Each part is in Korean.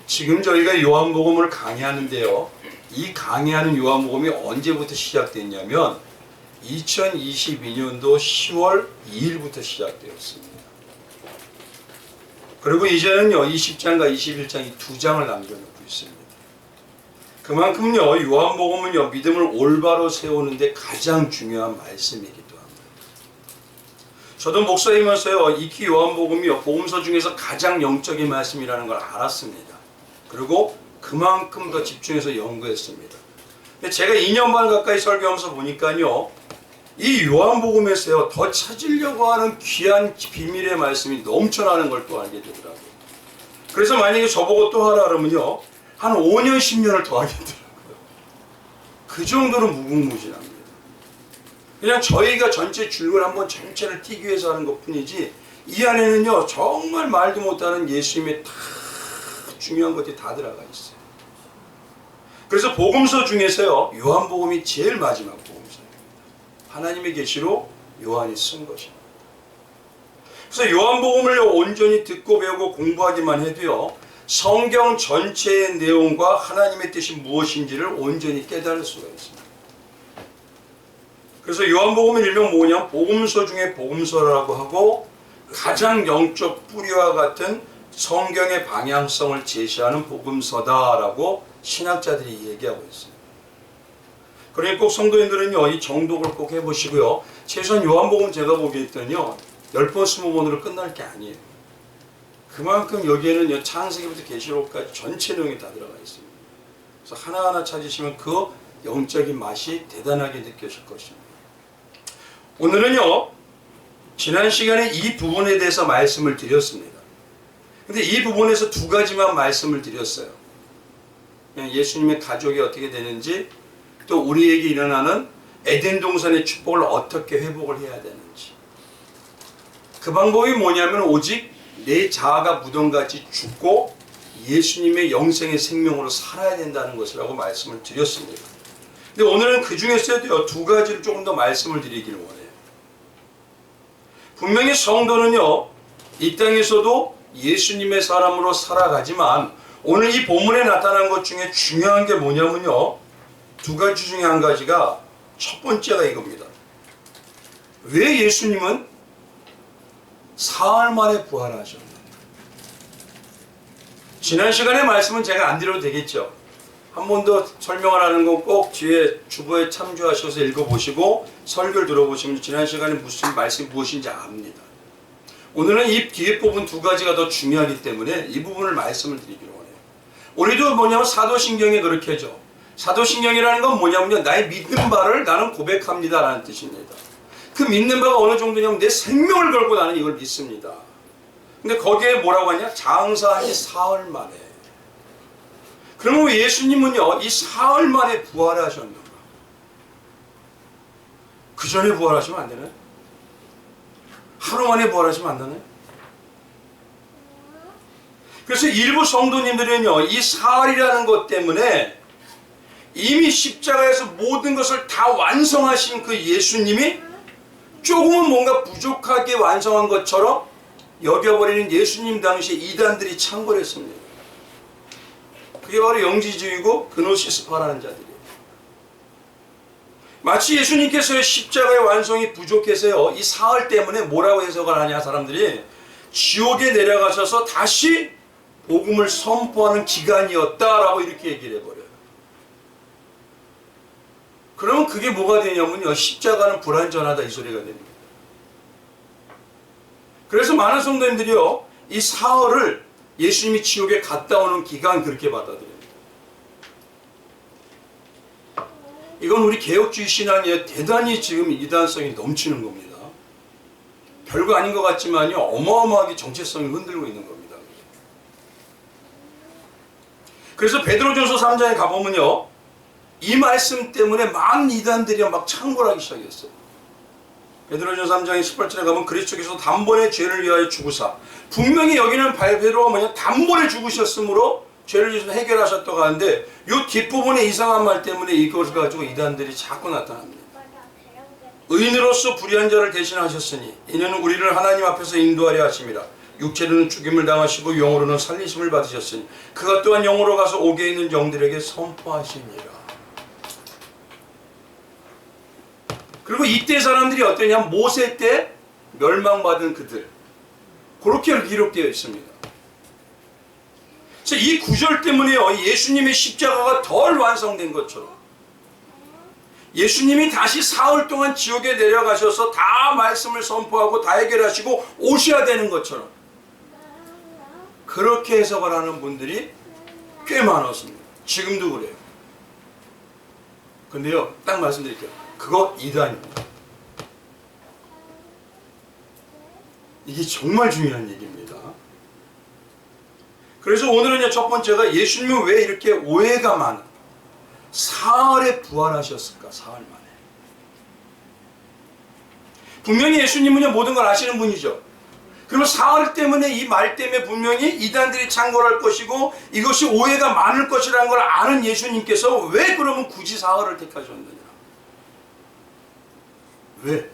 지금 저희가 요한복음을 강의하는데요. 이 강의하는 요한복음이 언제부터 시작됐냐면 2022년도 10월 2일부터 시작되었습니다. 그리고 이제는요 20장과 21장 이 두 장을 남겨놓고 있습니다. 그만큼요 요한복음은요 믿음을 올바로 세우는데 가장 중요한 말씀이기도 합니다. 저도 목사이면서요 익히 요한복음이요 복음서 중에서 가장 영적인 말씀이라는 걸 알았습니다. 그리고 그만큼 더 집중해서 연구했습니다. 근데 제가 2년 반 가까이 설교하면서 보니까요 이 요한복음에서요 더 찾으려고 하는 귀한 비밀의 말씀이 넘쳐나는 걸 또 알게 되더라고요. 그래서 만약에 저보고 또 하라 그러면요 한 5년 10년을 더 하게 되더라고요. 그 정도로 무궁무진합니다. 그냥 저희가 전체 줄을 한번 전체를 띄기 위해서 하는 것 뿐이지 이 안에는요 정말 말도 못하는 예수님의 다 중요한 것들이 다 들어가 있어요. 그래서 복음서 중에서요 요한복음이 제일 마지막 복음서예요. 하나님의 계시로 요한이 쓴 것입니다. 그래서 요한복음을 온전히 듣고 배우고 공부하기만 해도요 성경 전체의 내용과 하나님의 뜻이 무엇인지를 온전히 깨달을 수가 있습니다. 그래서 요한복음은 일명 뭐냐 복음서 중에 복음서라고 하고 가장 영적 뿌리와 같은 성경의 방향성을 제시하는 복음서다라고 신학자들이 얘기하고 있습니다. 그러니 꼭 성도님들은요 이 정독을 꼭 해보시고요 최소한 요한복음 제가 보기에는요 10번 20번으로 끝날 게 아니에요. 그만큼 여기에는 창세기부터 계시록까지 전체 내용이 다 들어가 있습니다. 그래서 하나하나 찾으시면 그 영적인 맛이 대단하게 느껴질 것입니다. 오늘은요 지난 시간에 이 부분에 대해서 말씀을 드렸습니다. 근데 이 부분에서 두 가지만 말씀을 드렸어요. 예수님의 가족이 어떻게 되는지 또 우리에게 일어나는 에덴 동산의 축복을 어떻게 회복을 해야 되는지. 그 방법이 뭐냐면 오직 내 자아가 무덤같이 죽고 예수님의 영생의 생명으로 살아야 된다는 것이라고 말씀을 드렸습니다. 근데 오늘은 그 중에서도 두 가지를 조금 더 말씀을 드리기를 원해요. 분명히 성도는요 이 땅에서도 예수님의 사람으로 살아가지만 오늘 이 본문에 나타난 것 중에 중요한 게 뭐냐면요 두 가지 중에 한 가지가 첫 번째가 이겁니다. 왜 예수님은 사흘 만에 부활하셨나요? 지난 시간의 말씀은 제가 안 드려도 되겠죠. 한 번 더 설명을 하는 건 꼭 뒤에 주보에 참조하셔서 읽어보시고 설교를 들어보시면 지난 시간에 무슨 말씀이 무엇인지 압니다. 오늘은 이 뒤에 뽑은 두 가지가 더 중요하기 때문에 이 부분을 말씀을 드리기로 원해요. 우리도 뭐냐면 사도신경에 그렇게 하죠. 사도신경이라는 건 뭐냐면요 나의 믿는 바를 나는 고백합니다 라는 뜻입니다. 그 믿는 바가 어느 정도냐면 내 생명을 걸고 나는 이걸 믿습니다. 근데 거기에 뭐라고 하냐 장사한 지 사흘 만에. 그러면 예수님은요 이 사흘 만에 부활하셨는가? 그 전에 부활하시면 안 되나요? 하루 만에 부활하시면 안 되나요? 그래서 일부 성도님들은요 이 사흘이라는 것 때문에 이미 십자가에서 모든 것을 다 완성하신 그 예수님이 조금은 뭔가 부족하게 완성한 것처럼 여겨버리는 예수님 당시에 이단들이 창궐했습니다. 그게 바로 영지주의고 그노시스파라는 자들이에요. 마치 예수님께서의 십자가의 완성이 부족해서요 이 사흘 때문에 뭐라고 해석을 하냐 사람들이 지옥에 내려가셔서 다시 복음을 선포하는 기간이었다라고 이렇게 얘기를 해버려요. 그러면 그게 뭐가 되냐면요 십자가는 불완전하다 이 소리가 됩니다. 그래서 많은 성도님들이요 이 사흘을 예수님이 지옥에 갔다 오는 기간 그렇게 받아들입니다. 이건 우리 개혁주의 신앙에 대단히 지금 이단성이 넘치는 겁니다. 별거 아닌 것 같지만요 어마어마하게 정체성이 흔들고 있는 겁니다. 그래서 베드로전서 3장에 가보면요 이 말씀 때문에 많은 이단들이 막 창궐하기 시작했어요. 베드로전서 3장의 18절에 가면 그리스도께서 단번에 죄를 위하여 죽으사 분명히 여기는 베드로가 뭐냐 단번에 죽으셨으므로 죄를 위해서 해결하셨다고 하는데 이 뒷부분에 이상한 말 때문에 이것을 가지고 이단들이 자꾸 나타납니다. 의인으로서 불의한 자를 대신하셨으니 이는 우리를 하나님 앞에서 인도하려 하심이라 육체로는 죽임을 당하시고 영으로는 살리심을 받으셨으니 그가 또한 영으로 가서 옥에 있는 영들에게 선포하시니라. 그리고 이때 사람들이 어떠냐? 모세 때 멸망받은 그들, 그렇게 기록되어 있습니다. 이 구절 때문에요, 예수님의 십자가가 덜 완성된 것처럼, 예수님이 다시 사흘 동안 지옥에 내려가셔서 다 말씀을 선포하고 다 해결하시고 오셔야 되는 것처럼 그렇게 해석을 하는 분들이 꽤 많았습니다. 지금도 그래요. 근데요, 딱 말씀드릴게요. 그거 이단입니다. 이게 정말 중요한 얘기입니다. 그래서 오늘은요, 첫 번째가 예수님은 왜 이렇게 오해가 많은 사흘에 부활하셨을까? 사흘 만에. 분명히 예수님은요, 모든 걸 아시는 분이죠. 그리고 사흘 때문에, 이 말 때문에 분명히 이단들이 창궐할 것이고 이것이 오해가 많을 것이라는 걸 아는 예수님께서 왜 그러면 굳이 사흘을 택하셨느냐? 왜?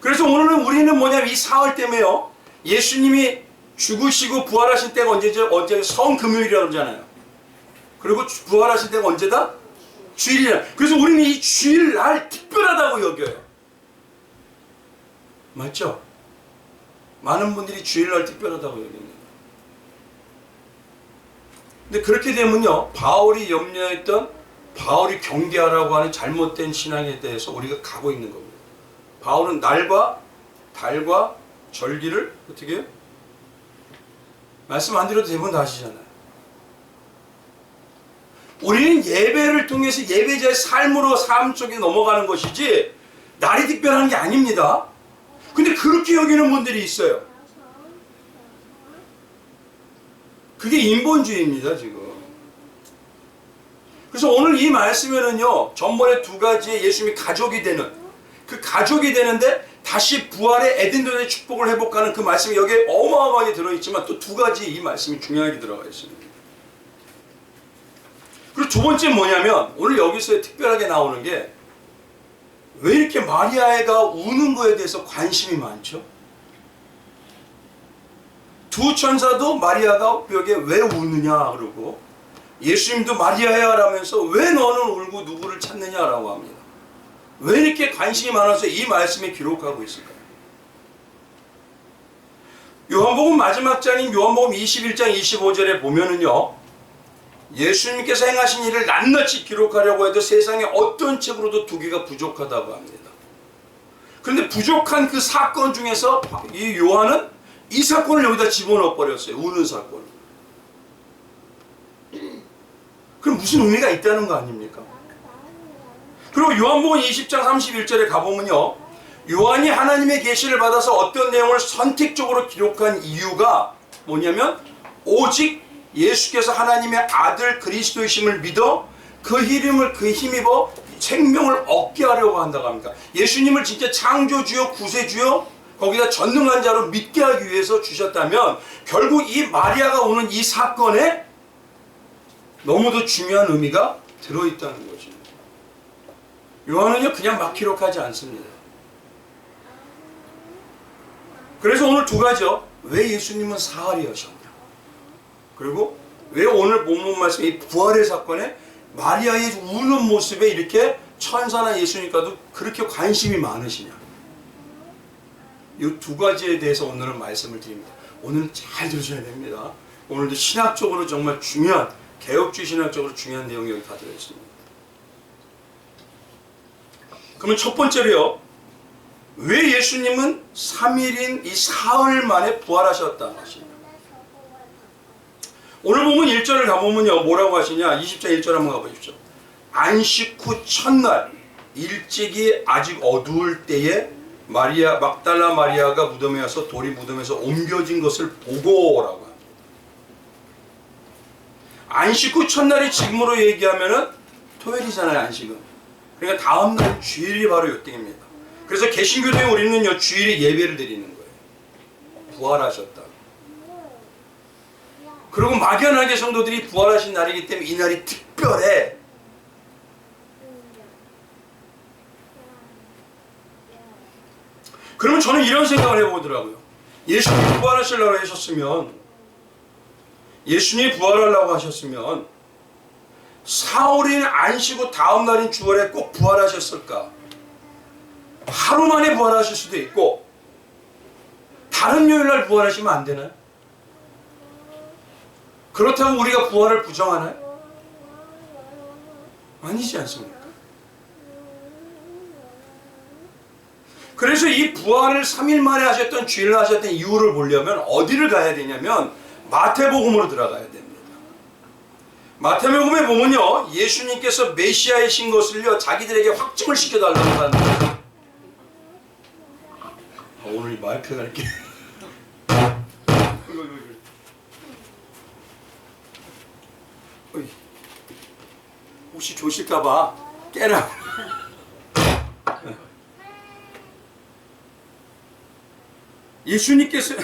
그래서 오늘은 우리는 뭐냐면 이 사흘 때문에요, 예수님이 죽으시고 부활하신 때가 언제죠? 언제 성금요일이라고 그러잖아요. 그리고 부활하신 때가 언제다? 주일이라. 그래서 우리는 이 주일날 특별하다고 여겨요. 맞죠? 많은 분들이 주일날 특별하다고 여깁니다. 근데 그렇게 되면요, 바울이 염려했던, 바울이 경계하라고 하는 잘못된 신앙에 대해서 우리가 가고 있는 겁니다. 바울은 날과 달과 절기를 어떻게 해요? 말씀 안 드려도 대부분 다 아시잖아요. 우리는 예배를 통해서 예배자의 삶으로 삶 속에 넘어가는 것이지 날이 특별한 게 아닙니다. 근데 그렇게 여기는 분들이 있어요. 그게 인본주의입니다, 지금. 그래서 오늘 이 말씀에는요, 전번에 두 가지의 예수님이 가족이 되는, 그 가족이 되는데 다시 부활의 에덴동의 축복을 회복하는 그 말씀이 여기에 어마어마하게 들어있지만 또 두 가지 이 말씀이 중요하게 들어가 있습니다. 그리고 두 번째 뭐냐면, 오늘 여기서 특별하게 나오는 게 왜 이렇게 마리아가 우는 거에 대해서 관심이 많죠? 두 천사도 마리아가 벽에 왜 우느냐 그러고, 예수님도 마리아야 라면서 왜 너는 울고 누구를 찾느냐라고 합니다. 왜 이렇게 관심이 많아서 이 말씀에 기록하고 있을까요? 요한복음 마지막 장인 요한복음 21장 25절에 보면은요, 예수님께서 행하신 일을 낱낱이 기록하려고 해도 세상에 어떤 책으로도 두기가 부족하다고 합니다. 그런데 부족한 그 사건 중에서 이 요한은 이 사건을 여기다 집어넣어 버렸어요. 우는 사건. 그럼 무슨 의미가 있다는 거 아닙니까? 그리고 요한복음 20장 31절에 가보면요, 요한이 하나님의 계시를 받아서 어떤 내용을 선택적으로 기록한 이유가 뭐냐면, 오직 예수께서 하나님의 아들 그리스도이심을 믿어 그 이름을 그 힘입어 생명을 얻게 하려고 한다고 합니다. 예수님을 진짜 창조주요 구세주요 거기다 전능한 자로 믿게 하기 위해서 주셨다면 결국 이 마리아가 오는 이 사건에 너무도 중요한 의미가 들어있다는 거죠. 요한은요, 그냥 막 기록하지 않습니다. 그래서 오늘 두 가지요. 왜 예수님은 사흘이셨냐, 그리고 왜 오늘 본문 말씀 이 부활의 사건에 마리아의 우는 모습에 이렇게 천사나 예수님과도 그렇게 관심이 많으시냐, 이 두 가지에 대해서 오늘은 말씀을 드립니다. 오늘은 잘 들으셔야 됩니다. 오늘도 신학적으로 정말 중요한, 개혁주의 신학적으로 중요한 내용이 여기 다 들어있습니다. 그러면 첫 번째로요, 왜 예수님은 3일인 이 사흘 만에 부활하셨다는 것입니다. 오늘 보면 1절을 가보면요, 뭐라고 하시냐, 20장 1절 한번 가보십시오. 안식 후 첫날 일찍이 아직 어두울 때에 마리아, 막달라 마리아가 무덤에 와서 돌이 무덤에서 옮겨진 것을 보고라고 합니다. 안식 후 첫날이 지금으로 얘기하면은 토요일이잖아요, 안식은. 그러니까 다음날 주일이 바로 요때입니다. 그래서 개신교도에 우리는요, 주일에 예배를 드리는 거예요. 부활하셨다. 그리고 막연하게 성도들이 부활하신 날이기 때문에 이 날이 특별해. 그러면 저는 이런 생각을 해보더라고요. 예수님이 부활하시려고 하셨으면, 예수님이 부활하려고 하셨으면 사흘인 안 쉬고 다음 날인 주말에 꼭 부활하셨을까? 하루 만에 부활하실 수도 있고 다른 요일날 부활하시면 안 되나요? 그렇다고 우리가 부활을 부정하나요? 아니지 않습니까? 그래서 이 부활을 3일 만에 하셨던, 주일날 하셨던 이유를 보려면 어디를 가야 되냐면 마태복음으로 들어가야 됩니다. 마태복음에 보면요, 예수님께서 메시아이신 것을요 자기들에게 확증을 시켜달라고 하는, 오늘 이 마이크가 이렇게 혹시 조실까봐 깨라. 예수님께서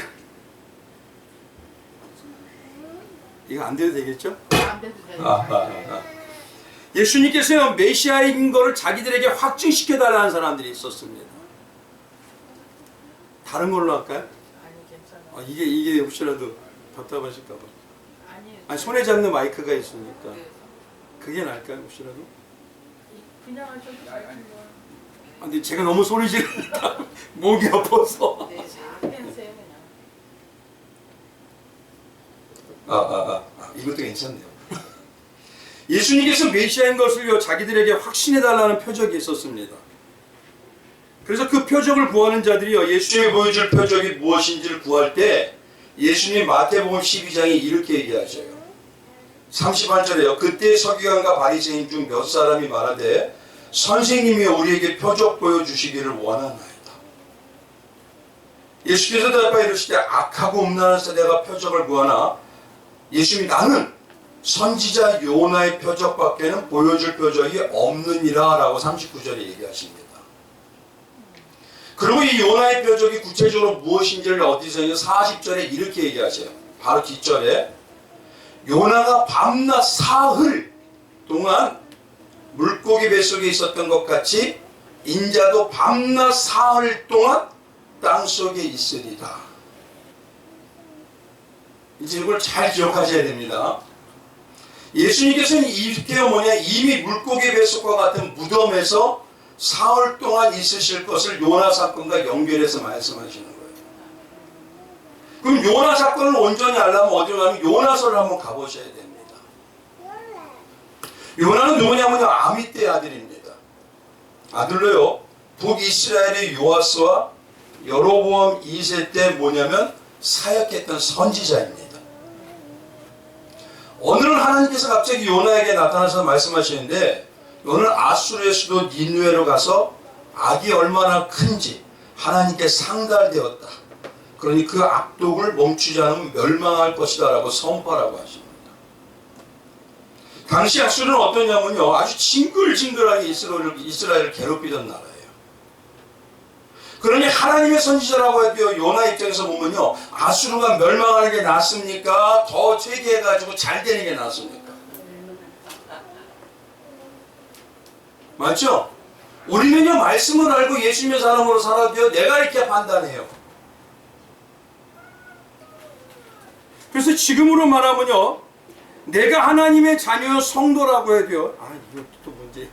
이거 안 돼도 되겠죠? 안 돼도 돼요. 예수님께서 메시아인 것을 자기들에게 확증시켜달라는 사람들이 있었습니다. 다른 걸로 할까요? 아니 괜찮아. 이게 혹시라도 답답하실까봐. 아니 손에 잡는 마이크가 있으니까 네. 그게 나을까요 혹시라도? 그냥 하셔도 돼요. 근데 제가 너무 소리 지르니까 목이 아파서. 네, 작게 하세요 그냥. 이것도 괜찮네요. 예수님께서 메시아인 것을요 자기들에게 확신해달라는 표적이 있었습니다. 그래서 그 표적을 구하는 자들이요, 예수님이 보여줄 표적이 무엇인지를 구할 때 예수님 마태복음 12장에 이렇게 얘기하셔요. 31절에요. 그때 서기관과 바리새인 중 몇 사람이 말하되 선생님이 우리에게 표적 보여주시기를 원하나이다. 예수께서 대답하여 이르시되 악하고 음란한 세대가 표적을 구하나 예수님이 나는 선지자 요나의 표적밖에는 보여줄 표적이 없느니라 라고 39절에 얘기하십니다. 그리고 이 요나의 표적이 구체적으로 무엇인지를 어디서 40절에 이렇게 얘기하세요. 바로 뒷절에 요나가 밤낮 사흘 동안 물고기 뱃속에 있었던 것 같이 인자도 밤낮 사흘 동안 땅속에 있으리라. 이제 이걸 잘 기억하셔야 됩니다. 예수님께서는 이렇게 이미 물고기 뱃속과 같은 무덤에서 사흘 동안 있으실 것을 요나 사건과 연결해서 말씀하시는 거예요. 그럼 요나 사건을 온전히 알려면 어디로 가면 요나서를 한번 가보셔야 됩니다. 요나는 누구냐면요, 아미떼 아들입니다. 아들로요, 북이스라엘의 요아스와 여로보암 2세 때 뭐냐면 사역했던 선지자입니다. 오늘은 하나님께서 갑자기 요나에게 나타나서 말씀하시는데, 오늘 아수르의 수도 니느웨로 가서 악이 얼마나 큰지 하나님께 상달되었다. 그러니 그 악독을 멈추지 않으면 멸망할 것이다 라고 선포하라고 하십니다. 당시 아수르는 어떠냐면요, 아주 징글징글하게 이스라엘을 괴롭히던 나라예요. 그러니 하나님의 선지자라고 해도 요나 입장에서 보면요, 아수르가 멸망하는 게 낫습니까? 더 회개해가지고 잘 되는 게 낫습니까? 맞죠? 우리는요, 말씀을 알고 예수님의 사람으로 살아도요, 내가 이렇게 판단해요. 그래서 지금으로 말하면요, 내가 하나님의 자녀 성도라고 해도요, 이것도 또 문제.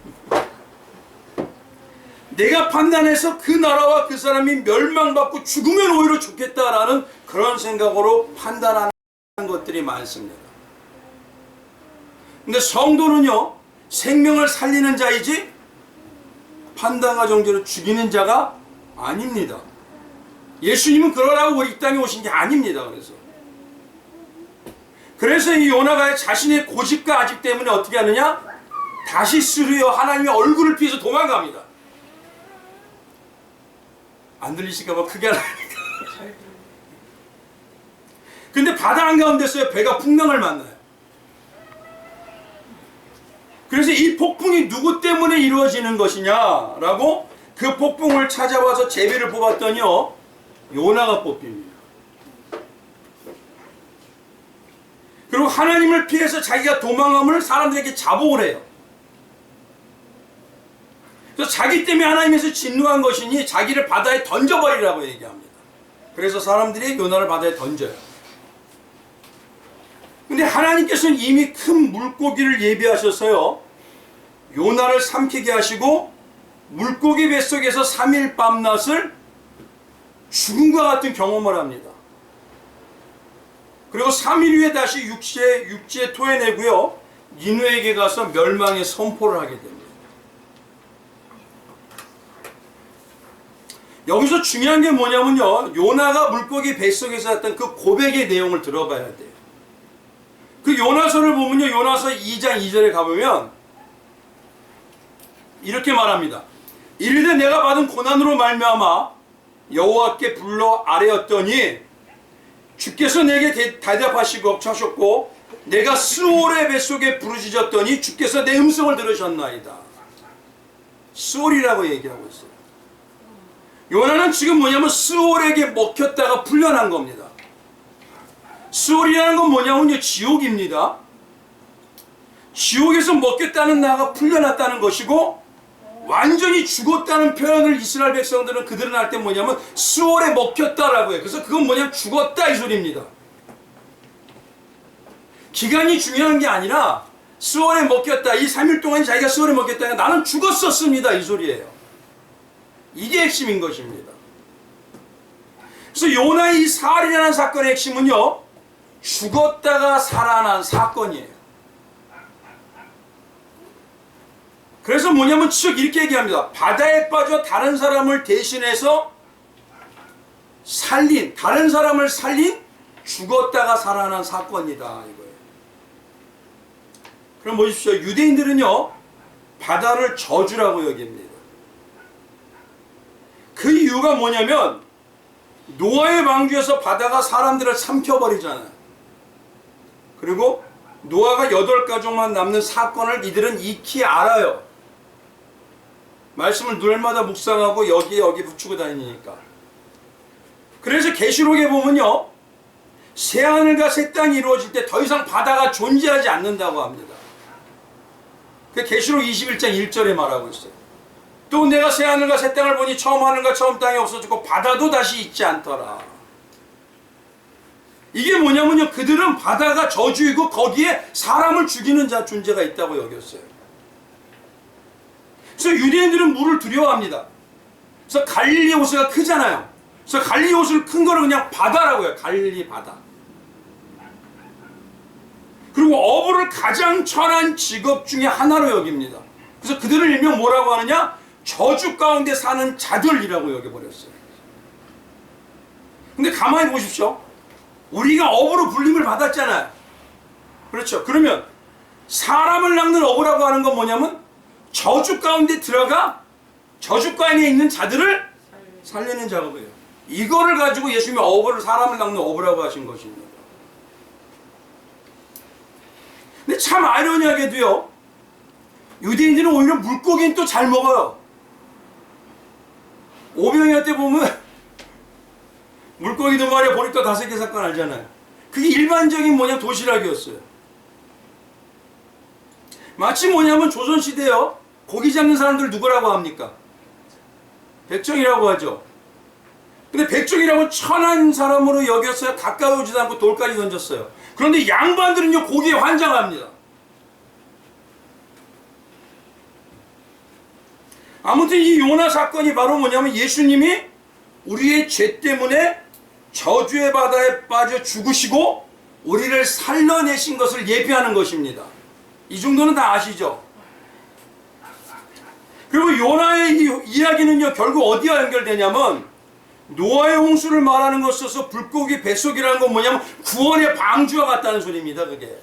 내가 판단해서 그 나라와 그 사람이 멸망받고 죽으면 오히려 좋겠다라는 그런 생각으로 판단하는 것들이 많습니다. 근데 성도는요, 생명을 살리는 자이지 판단과 정죄로 죽이는 자가 아닙니다. 예수님은 그러라고 이 땅에 오신 게 아닙니다. 그래서 이 요나가 자신의 고집과 아집 때문에 어떻게 하느냐? 다시 스르여 하나님의 얼굴을 피해서 도망갑니다. 안 들리실까봐 크게 하니까. 근데 바다 한가운데서 배가 풍랑을 만나요. 그래서 이 폭풍이 누구 때문에 이루어지는 것이냐라고 그 폭풍을 찾아와서 제비를 뽑았더니요, 요나가 뽑힙니다. 그리고 하나님을 피해서 자기가 도망함을 사람들에게 자복을 해요. 그래서 그래서 자기 때문에 하나님에서 진노한 것이니 자기를 바다에 던져버리라고 얘기합니다. 그래서 사람들이 요나를 바다에 던져요. 근데 하나님께서는 이미 큰 물고기를 예비하셔서요, 요나를 삼키게 하시고 물고기 뱃속에서 3일 밤낮을 죽음과 같은 경험을 합니다. 그리고 3일 후에 다시 육지에 토해내고요, 니느웨에게 가서 멸망의 선포를 하게 됩니다. 여기서 중요한 게 뭐냐면요, 요나가 물고기 뱃속에서 했던 그 고백의 내용을 들어봐야 돼요. 그 요나서를 보면요, 요나서 2장 2절에 가보면 이렇게 말합니다. 이르되 내가 받은 고난으로 말미암아 여호와께 불러 아뢰었더니 주께서 내게 대답하시고 하셨고 내가 스올의 뱃속에 부르짖었더니 주께서 내 음성을 들으셨나이다. 스올이라고 얘기하고 있어요. 요나는 지금 뭐냐면 스올에게 먹혔다가 풀려난 겁니다. 스올이라는 건 뭐냐면요, 지옥입니다. 지옥에서 먹혔다는 나가 풀려났다는 것이고, 완전히 죽었다는 표현을 이스라엘 백성들은 그들은 할 때 뭐냐면 스올에 먹혔다라고 해요. 그래서 그건 뭐냐면 죽었다 이 소리입니다. 기간이 중요한 게 아니라 스올에 먹혔다, 이 3일 동안 자기가 스올에 먹혔다, 나는 죽었었습니다 이 소리예요. 이게 핵심인 것입니다. 그래서 요나의 이 사흘이라는 사건의 핵심은요, 죽었다가 살아난 사건이에요. 그래서 뭐냐면 즉 이렇게 얘기합니다. 바다에 빠져 다른 사람을 대신해서 살린, 다른 사람을 살린 죽었다가 살아난 사건이다 이거예요. 그럼 보십시오. 유대인들은요, 바다를 저주라고 여깁니다. 그 이유가 뭐냐면 노아의 방주에서 바다가 사람들을 삼켜버리잖아요. 그리고 노아가 8가족만 남는 사건을 이들은 익히 알아요. 말씀을 날마다 묵상하고 여기 붙이고 다니니까. 그래서 계시록에 보면요, 새하늘과 새 땅이 이루어질 때 더 이상 바다가 존재하지 않는다고 합니다. 그 계시록 21장 1절에 말하고 있어요. 또 내가 새하늘과 새 땅을 보니 처음 하늘과 처음 땅이 없어지고 바다도 다시 있지 않더라. 이게 뭐냐면요, 그들은 바다가 저주이고 거기에 사람을 죽이는 존재가 있다고 여겼어요. 그래서 유대인들은 물을 두려워합니다. 그래서 갈릴리 호수가 크잖아요. 그래서 갈릴리 호수를 큰 거를 그냥 바다라고 해요. 갈릴리 바다. 그리고 어부를 가장 천한 직업 중에 하나로 여깁니다. 그래서 그들을 일명 뭐라고 하느냐? 저주 가운데 사는 자들이라고 여겨버렸어요. 근데 가만히 보십시오. 우리가 어부로 불림을 받았잖아요. 그렇죠. 그러면 사람을 낚는 어부라고 하는 건 뭐냐면 저주 가운데 들어가 저주 가운데 있는 자들을 살리는 작업이에요. 이거를 가지고 예수님이 어부를, 사람을 낚는 어부라고 하신 것입니다. 근데 참 아이러니하게도요, 유대인들은 오히려 물고기는 또 잘 먹어요. 오병이어 때 보면 물고기 2마리에 보리떡 5개 사건 알잖아요. 그게 일반적인 도시락이었어요. 마치 조선시대요, 고기 잡는 사람들 누구라고 합니까? 백정이라고 하죠. 근데 백정이라고 천한 사람으로 여겼어요. 가까이 오지도 않고 돌까지 던졌어요. 그런데 양반들은요, 고기에 환장합니다. 아무튼 이 요나 사건이 바로 뭐냐면 예수님이 우리의 죄 때문에 저주의 바다에 빠져 죽으시고 우리를 살려내신 것을 예표하는 것입니다. 이 정도는 다 아시죠? 그리고 요나의 이 이야기는요, 결국 어디와 연결되냐면 노아의 홍수를 말하는 것에서 물고기 뱃속이라는 건 뭐냐면 구원의 방주와 같다는 소리입니다. 그게.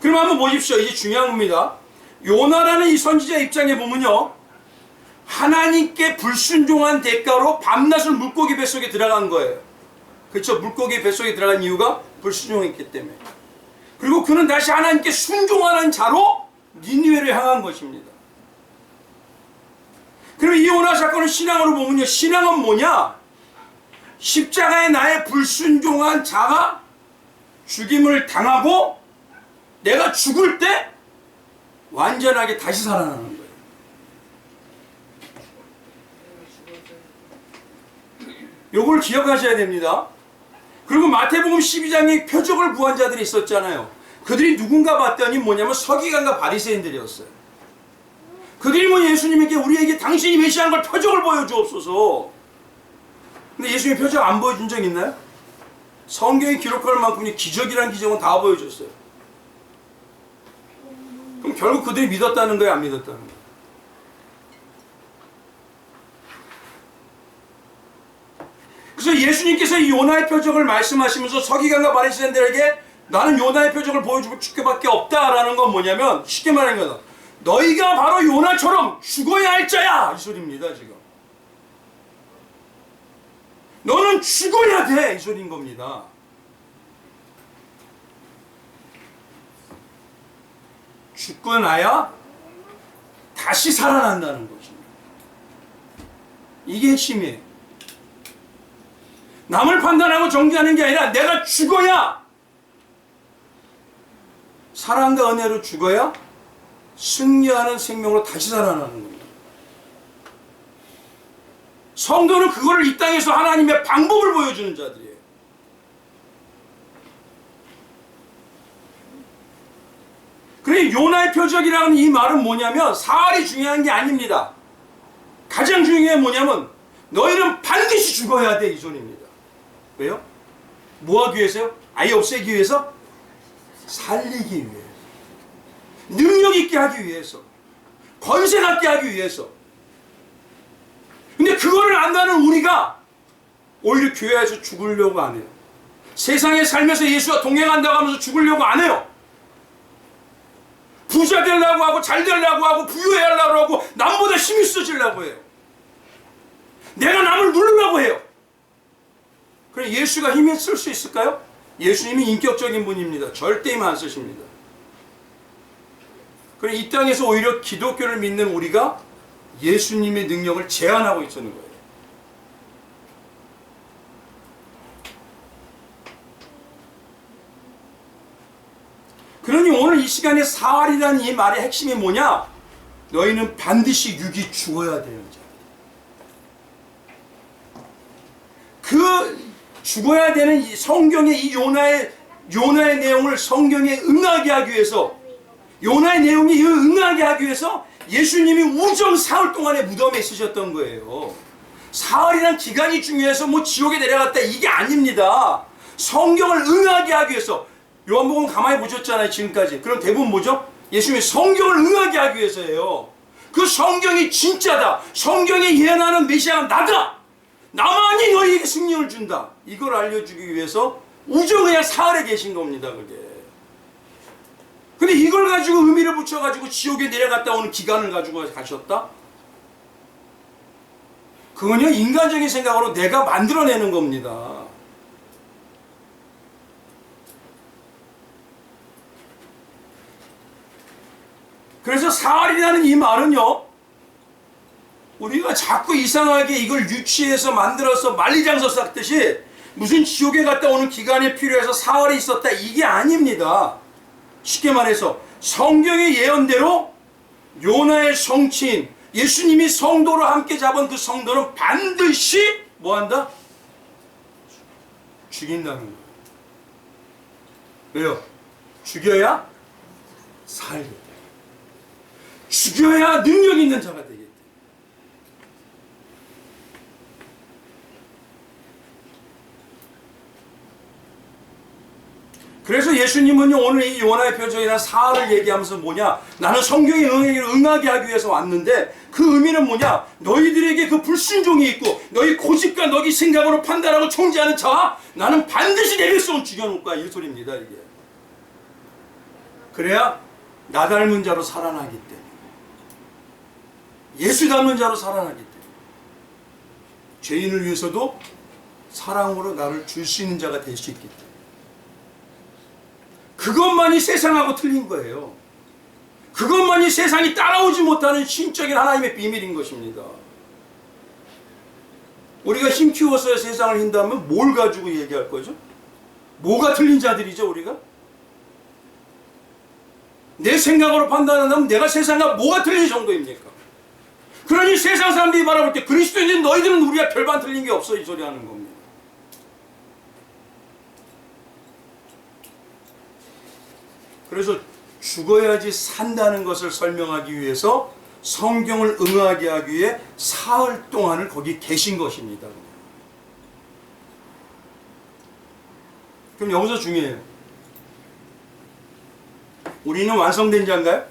그럼 한번 보십시오. 이게 중요한 겁니다. 요나라는 이 선지자 입장에 보면요, 하나님께 불순종한 대가로 밤낮을 물고기 뱃속에 들어간 거예요. 그렇죠? 물고기 뱃속에 들어간 이유가 불순종했기 때문에. 그리고 그는 다시 하나님께 순종하는 자로 니느웨를 향한 것입니다. 그럼 이 요나 사건을 신앙으로 보면요, 신앙은 뭐냐? 십자가에 나의 불순종한 자가 죽임을 당하고 내가 죽을 때 완전하게 다시 살아나는 거예요. 요걸 기억하셔야 됩니다. 그리고 마태복음 12장에 표적을 구한 자들이 있었잖아요. 그들이 누군가 봤더니 뭐냐면 서기관과 바리새인들이었어요. 그들이 뭐 예수님에게 우리에게 당신이 메시아인 걸 표적을 보여주옵소서. 근데 예수님 표적 안 보여준 적 있나요? 성경에 기록할 만큼 기적이란 기적은 다 보여줬어요. 그럼 결국 그들이 믿었다는 거예요, 안 믿었다는 거예요? 그래서 예수님께서 이 요나의 표적을 말씀하시면서 서기관과 바리새인들에게 나는 요나의 표적을 보여줄 수밖에 없다라는 건 뭐냐면 쉽게 말하는 거다. 너희가 바로 요나처럼 죽어야 할 자야 이 소리입니다. 지금 너는 죽어야 돼 이 소리인 겁니다. 죽고 나야 다시 살아난다는 것입니다. 이게 핵심이에요. 남을 판단하고 정죄하는 게 아니라 내가 죽어야, 사랑과 은혜로 죽어야 승리하는 생명으로 다시 살아나는 겁니다. 성도는 그거를 이 땅에서 하나님의 방법을 보여주는 자들이에요. 그래, 요나의 표적이라는 이 말은 뭐냐면 사활이 중요한 게 아닙니다. 가장 중요한 게 뭐냐면 너희는 반드시 죽어야 돼 이 소리입니다. 왜요? 뭐 하기 위해서요? 아예 없애기 위해서? 살리기 위해서. 능력 있게 하기 위해서. 권세 갖게 하기 위해서. 근데 그거를 안다는 우리가 오히려 교회에서 죽으려고 안 해요. 세상에 살면서 예수와 동행한다고 하면서 죽으려고 안 해요. 부자 되려고 하고 잘 되려고 하고 부유해하려고 하고 남보다 힘이 있어지려고 해요. 내가 남을 누르려고 해요. 그럼 예수가 힘이 쓸 수 있을까요? 예수님이 인격적인 분입니다. 절대 힘 안 쓰십니다. 그럼 이 땅에서 오히려 기독교를 믿는 우리가 예수님의 능력을 제한하고 있는 거예요. 그러니 오늘 이 시간에 사활이라는 이 말의 핵심이 뭐냐? 너희는 반드시 육이 죽어야 되는 자. 그 죽어야 되는 이 성경의 이 요나의 내용을 성경에 응하게 하기 위해서, 요나의 내용이 응하게 하기 위해서 예수님이 우정 사흘 동안의 무덤에 있으셨던 거예요. 사흘이란 기간이 중요해서 뭐 지옥에 내려갔다 이게 아닙니다. 성경을 응하게 하기 위해서. 요한복음 가만히 보셨잖아요 지금까지. 그럼 대부분 뭐죠? 예수님이 성경을 응하게 하기 위해서예요. 그 성경이 진짜다. 성경에 예언하는 메시아는 나다. 나만이 너희에게 승리를 준다. 이걸 알려주기 위해서 우정의 사흘에 계신 겁니다. 그게. 근데 이걸 가지고 의미를 붙여가지고 지옥에 내려갔다 오는 기간을 가지고 가셨다? 그건요 인간적인 생각으로 내가 만들어내는 겁니다. 그래서 사흘이라는 이 말은요, 우리가 자꾸 이상하게 이걸 유치해서 만들어서 만리장서 쌌듯이 무슨 지옥에 갔다 오는 기간이 필요해서 사흘이 있었다 이게 아닙니다. 쉽게 말해서 성경의 예언대로 요나의 성취인 예수님이 성도로 함께 잡은 그 성도는 반드시 뭐한다? 죽인다는 거예요. 왜요? 죽여야 살게 돼. 죽여야 능력 있는 자가 되겠다. 그래서 예수님은요 오늘 이 요나의 표적이나 사흘을 얘기하면서 뭐냐, 나는 성경의 응하게 하기 위해서 왔는데 그 의미는 뭐냐, 너희들에게 그 불순종이 있고 너희 고집과 너희 생각으로 판단하고 총재하는 자 나는 반드시 내 백성을 죽여놓을 거야 이 소리입니다. 이게 그래야 나 닮은 자로 살아나기 때문에, 예수 닮은 자로 살아나기 때문에, 죄인을 위해서도 사랑으로 나를 줄 수 있는 자가 될 수 있기 때문에, 그것만이 세상하고 틀린 거예요. 그것만이 세상이 따라오지 못하는 신적인 하나님의 비밀인 것입니다. 우리가 힘 키워서 세상을 hin다면 뭘 가지고 얘기할 거죠? 뭐가 틀린 자들이죠 우리가? 내 생각으로 판단한다면 내가 세상과 뭐가 틀린 정도입니까? 그러니 세상 사람들이 바라볼 때 그리스도인인 너희들은 우리가 별반 틀린 게 없어 이 소리 하는 겁니다. 그래서 죽어야지 산다는 것을 설명하기 위해서 성경을 응하게 하기 위해 사흘 동안을 거기 계신 것입니다. 그럼 여기서 중요해요. 우리는 완성된 자인가요?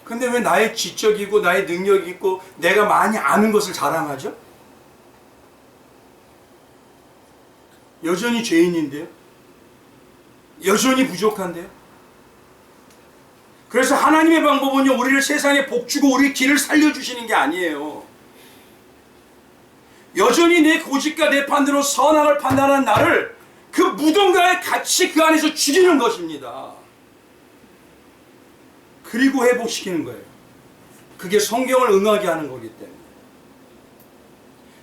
근데 왜 나의 지적이고 나의 능력이 있고 내가 많이 아는 것을 자랑하죠? 여전히 죄인인데요? 여전히 부족한데요? 그래서 하나님의 방법은요, 우리를 세상에 복주고 우리 길을 살려주시는 게 아니에요. 여전히 내 고집과 내 판단으로 선악을 판단한 나를 그 무덤과의 같이 그 안에서 죽이는 것입니다. 그리고 회복시키는 거예요. 그게 성경을 응하게 하는 거기 때문에.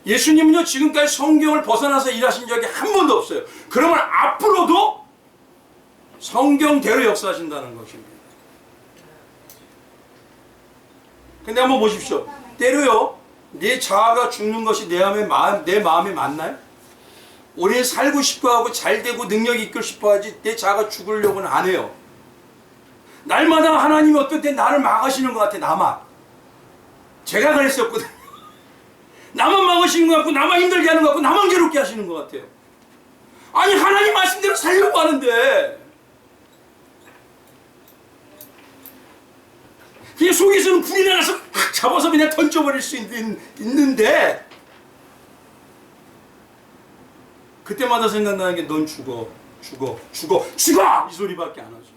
예수님은요, 지금까지 성경을 벗어나서 일하신 적이 한 번도 없어요. 그러면 앞으로도 성경대로 역사하신다는 것입니다. 근데 한번 보십시오. 때로요, 내 자아가 죽는 것이 내 마음에 맞나요? 우리는 살고 싶어하고 잘되고 능력 있고 싶어하지 내 자아가 죽으려고는 안 해요. 날마다 하나님이 어떤 때 나를 막으시는 것 같아. 나만. 제가 그랬었거든요. 나만 막으시는 것 같고 나만 힘들게 하는 것 같고 나만 괴롭게 하시는 것 같아요. 아니 하나님 말씀대로 살려고 하는데 그냥 속에서는 불이 나서 확 잡아서 그냥 던져버릴 수 있는데 그때마다 생각나는 게 넌 죽어 이 소리밖에 안 하죠.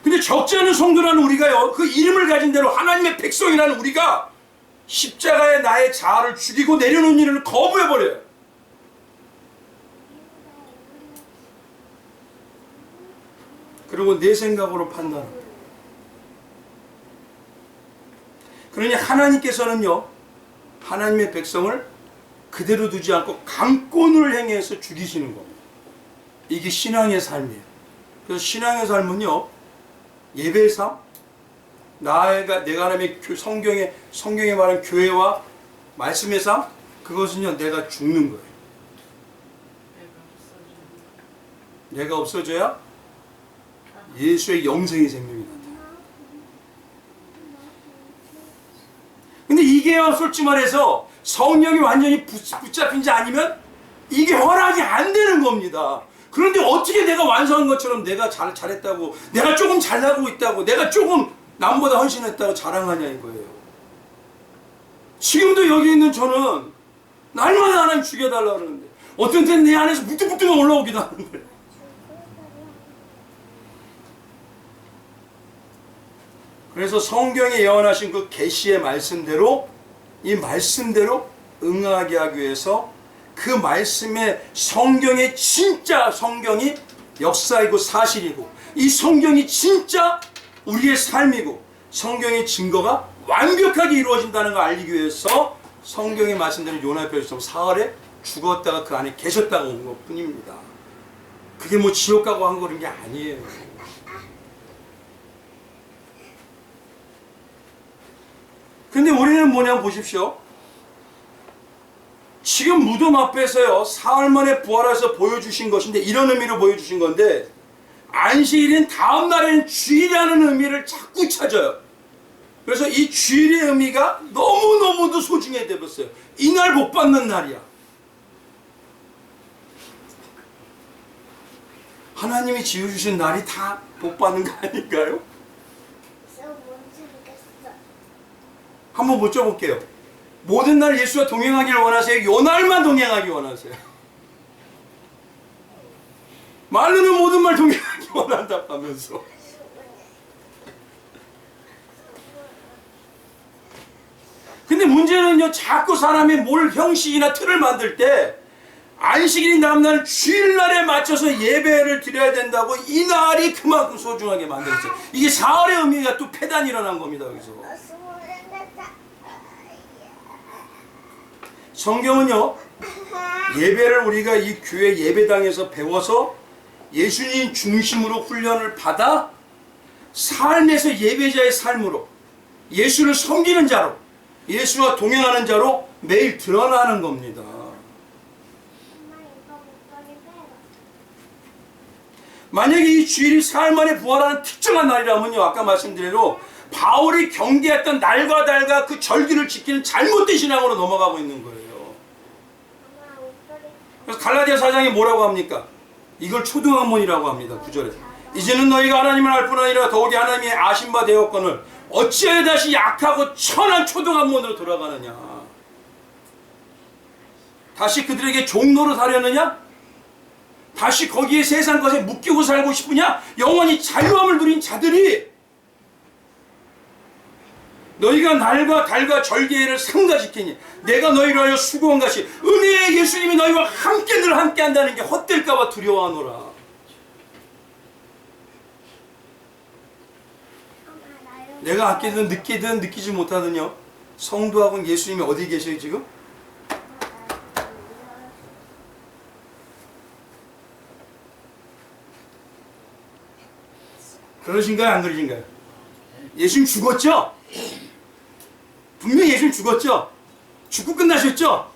근데 적지 않은 성도라는 우리가요, 그 이름을 가진 대로 하나님의 백성이라는 우리가 십자가에 나의 자아를 죽이고 내려놓은 일을 거부해버려요. 그리고 내 생각으로 판단합니다. 그러니 하나님께서는요, 하나님의 백성을 그대로 두지 않고 강권을 행해서 죽이시는 겁니다. 이게 신앙의 삶이에요. 그래서 신앙의 삶은요, 예배의 삶, 내가 하나님의 성경에 말한 교회와 말씀의 삶, 그것은요, 내가 죽는 거예요. 내가 없어져야 예수의 영생의 생명이 나타나요. 근데 이게요, 솔직히 말해서 성령이 완전히 붙잡힌 자 아니면 이게 허락이 안 되는 겁니다. 그런데 어떻게 내가 완성한 것처럼 내가 잘했다고, 내가 조금 잘나가고 있다고, 내가 조금 남보다 헌신했다고 자랑하냐 이거예요. 지금도 여기 있는 저는 날마다 하나님 죽여달라고 그러는데 어떤 때는 내 안에서 부뚜부뚜가 올라오기도 하는데, 그래서 성경에 예언하신 그 계시의 말씀대로, 이 말씀대로 응하게 하기 위해서 그 말씀의 성경의 진짜 성경이 역사이고 사실이고, 이 성경이 진짜 우리의 삶이고, 성경의 증거가 완벽하게 이루어진다는 걸 알리기 위해서 성경의 말씀대로 요나편에서 사흘에 죽었다가 그 안에 계셨다고 온 것 뿐입니다. 그게 뭐 지옥 가고 한 그런 게 아니에요. 근데 우리는 뭐냐면 보십시오. 지금 무덤 앞에서요, 사흘 만에 부활해서 보여주신 것인데, 이런 의미로 보여주신 건데, 안식일인 다음 날에는 주일이라는 의미를 자꾸 찾아요. 그래서 이 주일의 의미가 너무너무도 소중해 버렸어요. 이날 복 받는 날이야. 하나님이 지어주신 날이 다 복 받는 거 아닌가요? 한번 여쭤볼게요. 모든 날 예수와 동행하기를 원하세요? 요 날만 동행하기 원하세요? 말로는 모든 말 동행하기 원한다 하면서. 근데 문제는요, 자꾸 사람이 뭘 형식이나 틀을 만들 때 안식일인 다음날 주일날에 맞춰서 예배를 드려야 된다고 이 날이 그만큼 소중하게 만들었어요. 이게 사흘의 의미가 또 폐단이 일어난 겁니다. 여기서 성경은요, 예배를 우리가 이 교회 예배당에서 배워서 예수님 중심으로 훈련을 받아 삶에서 예배자의 삶으로 예수를 섬기는 자로 예수와 동행하는 자로 매일 드러나는 겁니다. 만약에 이 주일이 사흘 만에 부활하는 특정한 날이라면요, 아까 말씀드린 대로 바울이 경계했던 날과 달과 그 절기를 지키는 잘못된 신앙으로 넘어가고 있는 거예요. 그래서 갈라디아 4장에 뭐라고 합니까? 이걸 초등학문이라고 합니다. 9절에 이제는 너희가 하나님을 알 뿐 아니라 더욱이 하나님의 아신 바 되었거늘 어찌하여 다시 약하고 천한 초등학문으로 돌아가느냐. 다시 그들에게 종로로 사려느냐? 다시 거기에 세상 것에 묶이고 살고 싶으냐? 영원히 자유함을 누린 자들이 너희가 날과 달과 절개를 삼가지키니 내가 너희를 하여 수고한 것이 은혜의 예수님이 너희와 함께 늘 함께 한다는 게 헛될까 봐 두려워하노라. 내가 아끼든 느끼든 느끼지 못하든요, 성도하고는 예수님이 어디 계셔요 지금? 그러신가요 안 그러신가요? 예수님 죽었죠? 분명히 예수님 죽었죠? 죽고 끝나셨죠?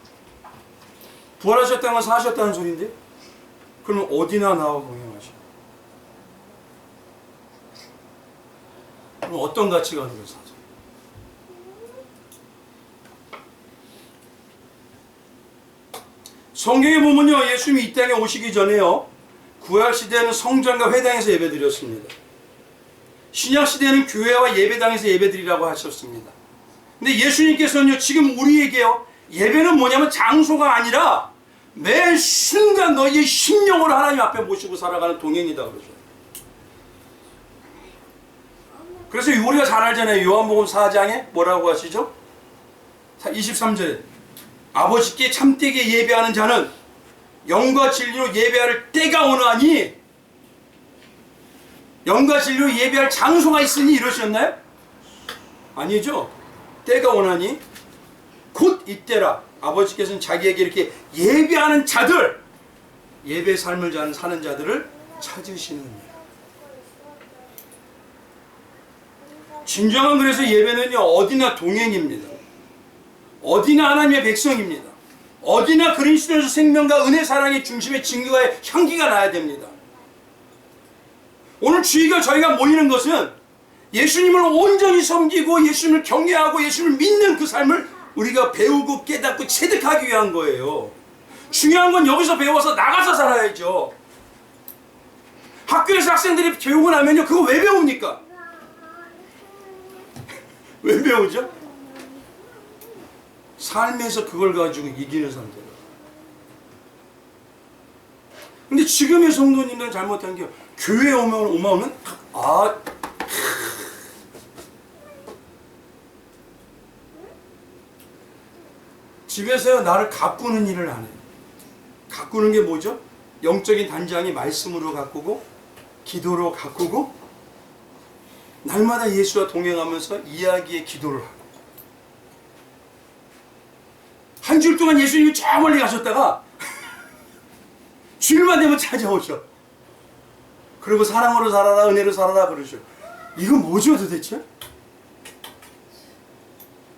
부활하셨다는 건 사셨다는 소리인데? 그럼 어디나 나와 동행하셔? 그럼 어떤 가치관으로 사죠? 성경에 보면요, 예수님이 이 땅에 오시기 전에요, 구약시대에는 성전과 회당에서 예배드렸습니다. 신약시대에는 교회와 예배당에서 예배드리라고 하셨습니다. 근데 예수님께서는요, 지금 우리에게요, 예배는 뭐냐면 장소가 아니라 매 순간 너희의 심령으로 하나님 앞에 모시고 살아가는 동행이다 그러죠. 그래서 우리가 잘 알잖아요. 요한복음 4장에 뭐라고 하시죠? 23절에 아버지께 참되게 예배하는 자는 영과 진리로 예배할 때가 오나니, 영과 진리로 예배할 장소가 있으니 이러셨나요? 아니죠. 때가 오나니 곧 이때라. 아버지께서는 자기에게 이렇게 예배하는 자들, 예배 삶을 사는 자들을 찾으시느니라. 진정한 그래서 예배는요, 어디나 동행입니다. 어디나 하나님의 백성입니다. 어디나 그리스도에서 생명과 은혜 사랑의 중심의 증거의 향기가 나야 됩니다. 오늘 주의가 저희가 모이는 것은 예수님을 온전히 섬기고 예수님을 경외하고 예수님을 믿는 그 삶을 우리가 배우고 깨닫고 체득하기 위한 거예요. 중요한 건 여기서 배워서 나가서 살아야죠. 학교에서 학생들이 배우고 나면요, 그거 왜 배웁니까? 왜 배우죠? 삶에서 그걸 가지고 이기는 사람들. 근데 지금의 성도님들은 잘못한 게, 교회에 오면 집에서요, 나를 가꾸는 일을 안 해요. 가꾸는 게 뭐죠? 영적인 단장이 말씀으로 가꾸고 기도로 가꾸고 날마다 예수와 동행하면서 이야기에 기도를 하고, 한 주일 동안 예수님이 저 멀리 가셨다가 주일만 되면 찾아오셔. 그리고 사랑으로 살아라, 은혜로 살아라 그러죠. 이거 뭐죠 도대체?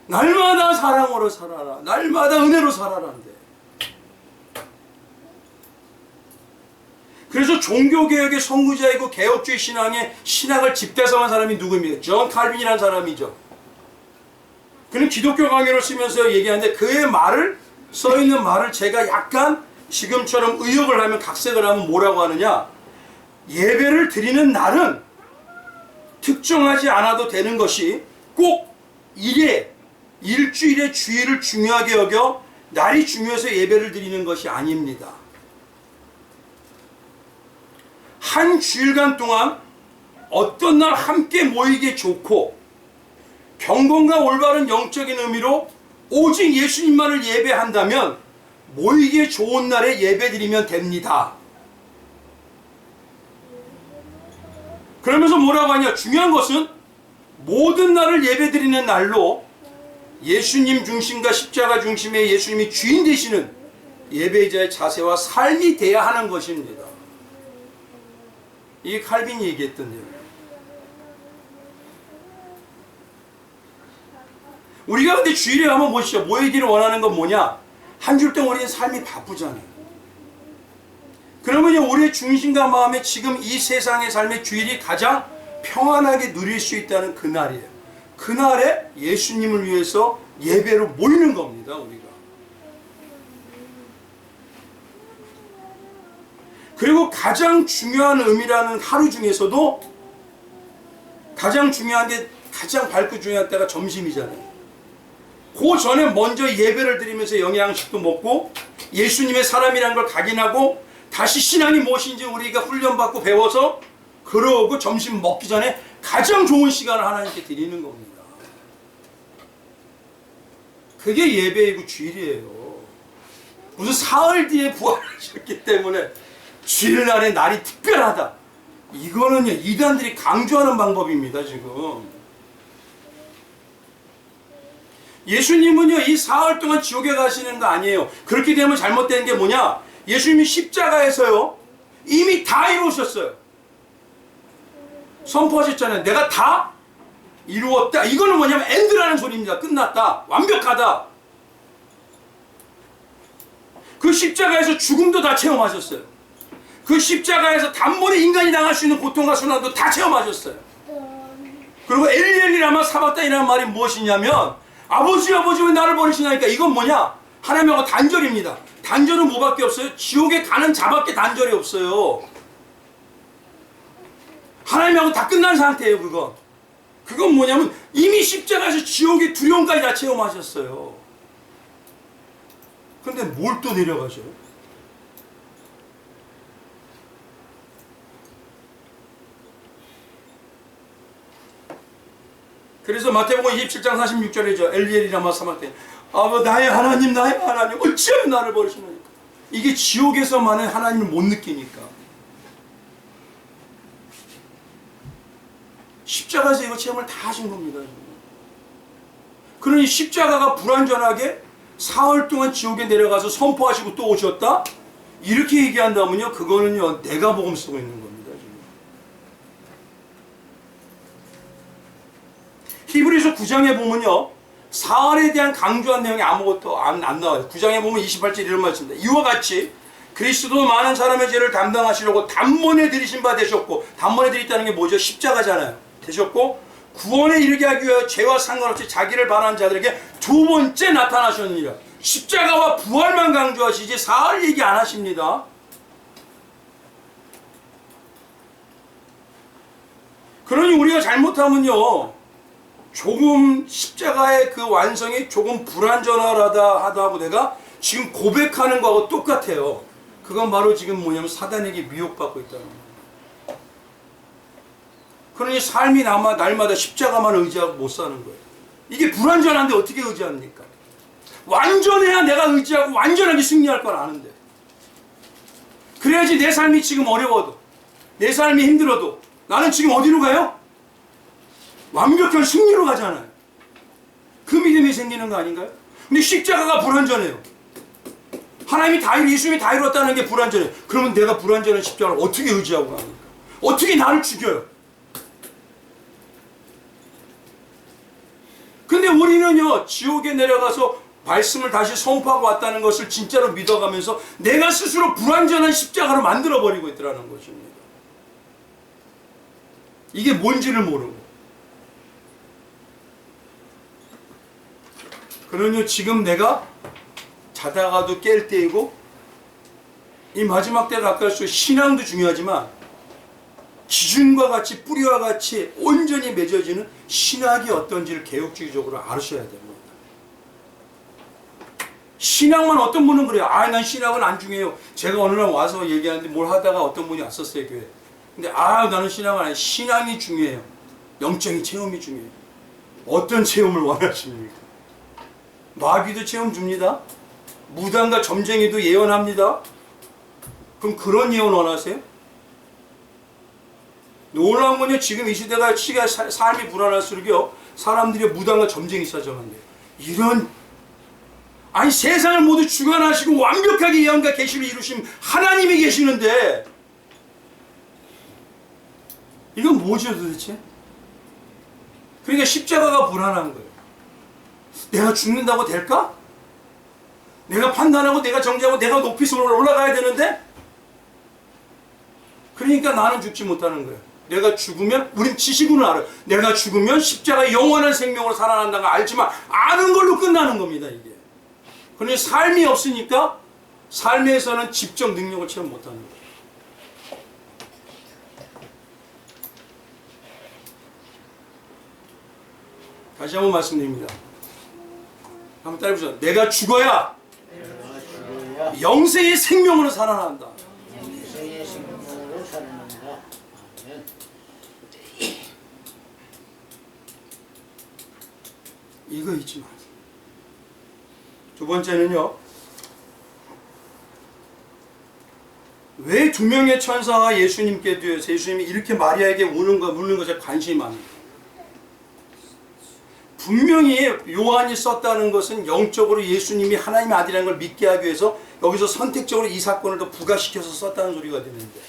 날마다 사랑으로 살아라, 날마다 은혜로 살아라인데. 그래서 종교개혁의 선구자이고 개혁주의 신앙의 신학을 집대성한 사람이 누구입니까? 존 칼빈이라는 사람이죠. 그는 기독교 강요를 쓰면서 얘기하는데, 그의 말을, 써있는 말을 제가 약간 지금처럼 의역을 하면, 각색을 하면 뭐라고 하느냐, 예배를 드리는 날은 특정하지 않아도 되는 것이 꼭 일주일의 주일을 중요하게 여겨 날이 중요해서 예배를 드리는 것이 아닙니다. 한 주일간 동안 어떤 날 함께 모이기 좋고 경건과 올바른 영적인 의미로 오직 예수님만을 예배한다면 모이기에 좋은 날에 예배드리면 됩니다. 그러면서 뭐라고 하냐, 중요한 것은 모든 날을 예배드리는 날로 예수님 중심과 십자가 중심의 예수님이 주인 되시는 예배자의 자세와 삶이 돼야 하는 것입니다. 이게 칼빈이 얘기했던 내용. 우리가 근데 주일에 가면 보시죠. 모이기를 원하는 건 뭐냐? 한 주 동안 우리는 삶이 바쁘잖아요. 그러면요, 우리의 중심과 마음에 지금 이 세상의 삶의 주일이 가장 평안하게 누릴 수 있다는 그날이에요. 그날에 예수님을 위해서 예배로 모이는 겁니다, 우리가. 그리고 가장 중요한 의미라는 하루 중에서도 가장 중요한 게, 가장 밝고 중요한 때가 점심이잖아요. 그 전에 먼저 예배를 드리면서 영양식도 먹고 예수님의 사람이라는 걸 각인하고 다시 신앙이 무엇인지 우리가 훈련받고 배워서 그러고 점심 먹기 전에 가장 좋은 시간을 하나님께 드리는 겁니다. 그게 예배이고 주일이에요. 무슨 사흘 뒤에 부활하셨기 때문에 주일날에 날이 특별하다. 이거는요, 이단들이 강조하는 방법입니다, 지금. 예수님은요, 이 사흘 동안 지옥에 가시는 거 아니에요. 그렇게 되면 잘못된 게 뭐냐? 예수님이 십자가에서요, 이미 다 이루셨어요. 선포하셨잖아요. 내가 다 이루었다. 이거는 뭐냐면 엔드라는 소리입니다. 끝났다. 완벽하다. 그 십자가에서 죽음도 다 체험하셨어요. 그 십자가에서 단번에 인간이 당할 수 있는 고통과 순환도 다 체험하셨어요. 그리고 엘리 라마 사박다이라는 말이 무엇이냐면, 아버지 아버지 왜 나를 버리시냐니까, 이건 뭐냐? 하나님하고 단절입니다. 단절은 뭐밖에 없어요? 지옥에 가는 자밖에 단절이 없어요. 하나님하고 다 끝난 상태예요. 그건 뭐냐면 이미 십자가에서 지옥의 두려움까지 다 체험하셨어요. 근데 뭘 또 내려가셔요? 그래서 마태복음 27장 46절이죠. 엘리엘이라마 사막대. 나의 하나님 어찌하여 나를 버리시나이까. 이게 지옥에서만은 하나님을 못 느끼니까. 십자가에서 이거 체험을 다 하신 겁니다. 그러니 십자가가 불완전하게 사흘 동안 지옥에 내려가서 선포하시고 또 오셨다? 이렇게 얘기한다면요, 그거는요, 내가 복음 쓰고 있는 겁니다. 히브리서 9장에 보면요, 사흘에 대한 강조한 내용이 아무것도 안 나와요. 9장에 보면 28절 이런 말씀입니다. 이와 같이 그리스도 많은 사람의 죄를 담당하시려고 단번에 들이신 바 되셨고, 단번에 들였다는 게 뭐죠? 십자가잖아요. 되셨고, 구원에 이르게 하기 위하여 죄와 상관없이 자기를 바라는 자들에게 두 번째 나타나셨느니라. 십자가와 부활만 강조하시지 사흘 얘기 안 하십니다. 그러니 우리가 잘못하면요, 조금 십자가의 그 완성이 조금 불완전하다 하고 내가 지금 고백하는 거하고 똑같아요. 그건 바로 지금 뭐냐면 사단에게 미혹받고 있다는 거예요. 그러니 삶이 날마다 십자가만 의지하고 못 사는 거예요. 이게 불완전한데 어떻게 의지합니까? 완전해야 내가 의지하고 완전하게 승리할 걸 아는데. 그래야지 내 삶이 지금 어려워도, 내 삶이 힘들어도 나는 지금 어디로 가요? 완벽한 승리로 가잖아요. 그 믿음이 생기는 거 아닌가요? 근데 십자가가 불완전해요. 하나님이 예수님이 다 이루었다는 게 불완전해요. 그러면 내가 불완전한 십자가를 어떻게 의지하고 갑니까? 어떻게 나를 죽여요? 근데 우리는요, 지옥에 내려가서 말씀을 다시 선포하고 왔다는 것을 진짜로 믿어가면서 내가 스스로 불완전한 십자가로 만들어버리고 있더라는 것입니다. 이게 뭔지를 모르고. 그러니 지금 내가 자다가도 깰 때이고, 이 마지막 때가 가까울수록 신앙도 중요하지만 기준과 같이 뿌리와 같이 온전히 맺어지는 신학이 어떤지를 개혁주의적으로 아셔야 됩니다. 신학만 어떤 분은 그래요. 난 신학은 안 중요해요. 제가 어느 날 와서 얘기하는데 뭘 하다가 어떤 분이 왔었어요, 교회. 근데 나는 신학은 아니에요. 신앙이 중요해요. 영적인 체험이 중요해요. 어떤 체험을 원하십니까? 마귀도 체험 줍니다. 무당과 점쟁이도 예언합니다. 그럼 그런 예언 원하세요? 놀라운 건요, 지금 이 시대가 삶이 불안할수록요, 사람들이 무당과 점쟁이 찾아간대요. 이런 아니 세상을 모두 주관하시고 완벽하게 예언과 계시를 이루신 하나님이 계시는데 이건 뭐죠 도대체? 그러니까 십자가가 불안한 거예요. 내가 죽는다고 될까? 내가 판단하고 내가 정죄하고 내가 높이 올라가야 되는데 그러니까 나는 죽지 못하는 거예요. 내가 죽으면 우린 지식으로는 알아요. 내가 죽으면 십자가 영원한 생명으로 살아난다는 걸 알지만 아는 걸로 끝나는 겁니다. 이게. 그런데 삶이 없으니까 삶에서는 집적 능력을 체험 못하는 거예요. 다시 한번 말씀드립니다. 한번 따라해보세요. 내가 죽어야 영생의 생명으로 살아난다. 영생의 생명으로 살아난다. 아멘. 이거 잊지 마세요. 두 번째는요. 왜 두 명의 천사가 예수님께 뒤에서 예수님이 이렇게 마리아에게 묻는 것에 관심이 많아요. 분명히 요한이 썼다는 것은 영적으로 예수님이 하나님의 아들이라는 걸 믿게 하기 위해서 여기서 선택적으로 이 사건을 더 부각시켜서 썼다는 소리가 되는데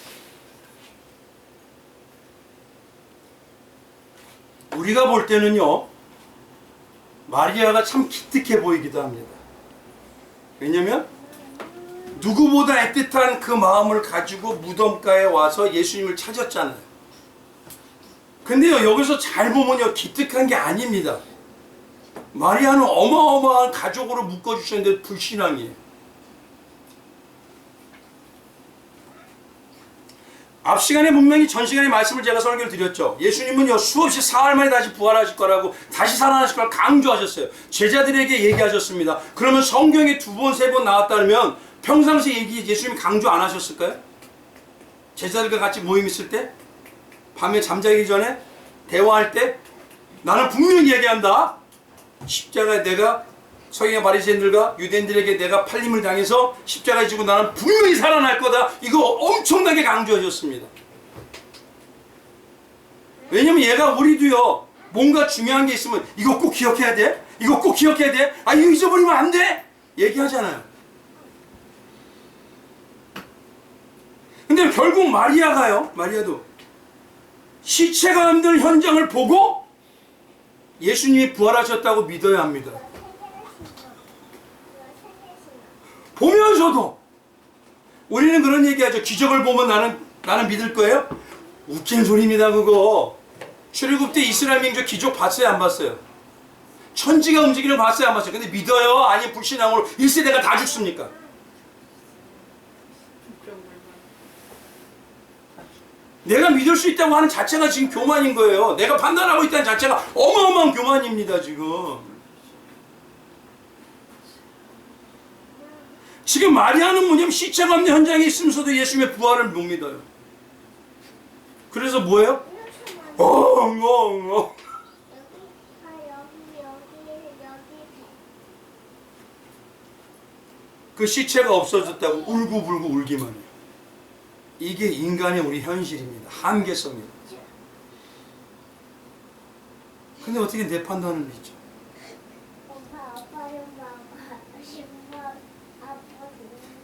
우리가 볼 때는요 마리아가 참 기특해 보이기도 합니다. 왜냐하면 누구보다 애틋한 그 마음을 가지고 무덤가에 와서 예수님을 찾았잖아요. 근데요 여기서 잘 보면요 기특한 게 아닙니다. 마리아는 어마어마한 가족으로 묶어주셨는데 불신앙이에요. 앞 시간에 분명히 전 시간에 말씀을 제가 설교를 드렸죠. 예수님은요 수없이 사흘 만에 다시 부활하실 거라고 다시 살아나실 걸 강조하셨어요. 제자들에게 얘기하셨습니다. 그러면 성경에 두 번, 세 번 나왔다면 평상시에 예수님이 강조 안 하셨을까요? 제자들과 같이 모임 있을 때 밤에 잠자기 전에 대화할 때 나는 분명히 얘기한다. 십자가에 내가 서기관 바리새인들과 유대인들에게 내가 팔림을 당해서 십자가에 지고 나는 분명히 살아날 거다. 이거 엄청나게 강조하셨습니다. 왜냐면 얘가 우리도요 뭔가 중요한 게 있으면 이거 꼭 기억해야 돼. 이거 꼭 기억해야 돼. 아 이거 잊어버리면 안 돼. 얘기하잖아요. 근데 결국 마리아도 시체가 없는 현장을 보고 예수님이 부활하셨다고 믿어야 합니다. 보면서도 우리는 그런 얘기하죠. 기적을 보면 나는 믿을 거예요? 웃긴 소리입니다 그거. 출애굽 때 이스라엘 민족 기적 봤어요 안 봤어요? 천지가 움직이는 거 봤어요 안 봤어요? 근데 믿어요? 아니 불신앙으로 1세대가 다 죽습니까? 내가 믿을 수 있다고 하는 자체가 지금 교만인 거예요. 내가 판단하고 있다는 자체가 어마어마한 교만입니다 지금. 지금 마리아는 뭐냐면 시체가 없는 현장에 있으면서도 예수님의 부활을 못 믿어요. 그래서 뭐예요? 그 시체가 없어졌다고 울고불고 울기만 해요. 이게 인간의 우리 현실입니다. 한계성입니다. 근데 어떻게 내 판단을 믿죠?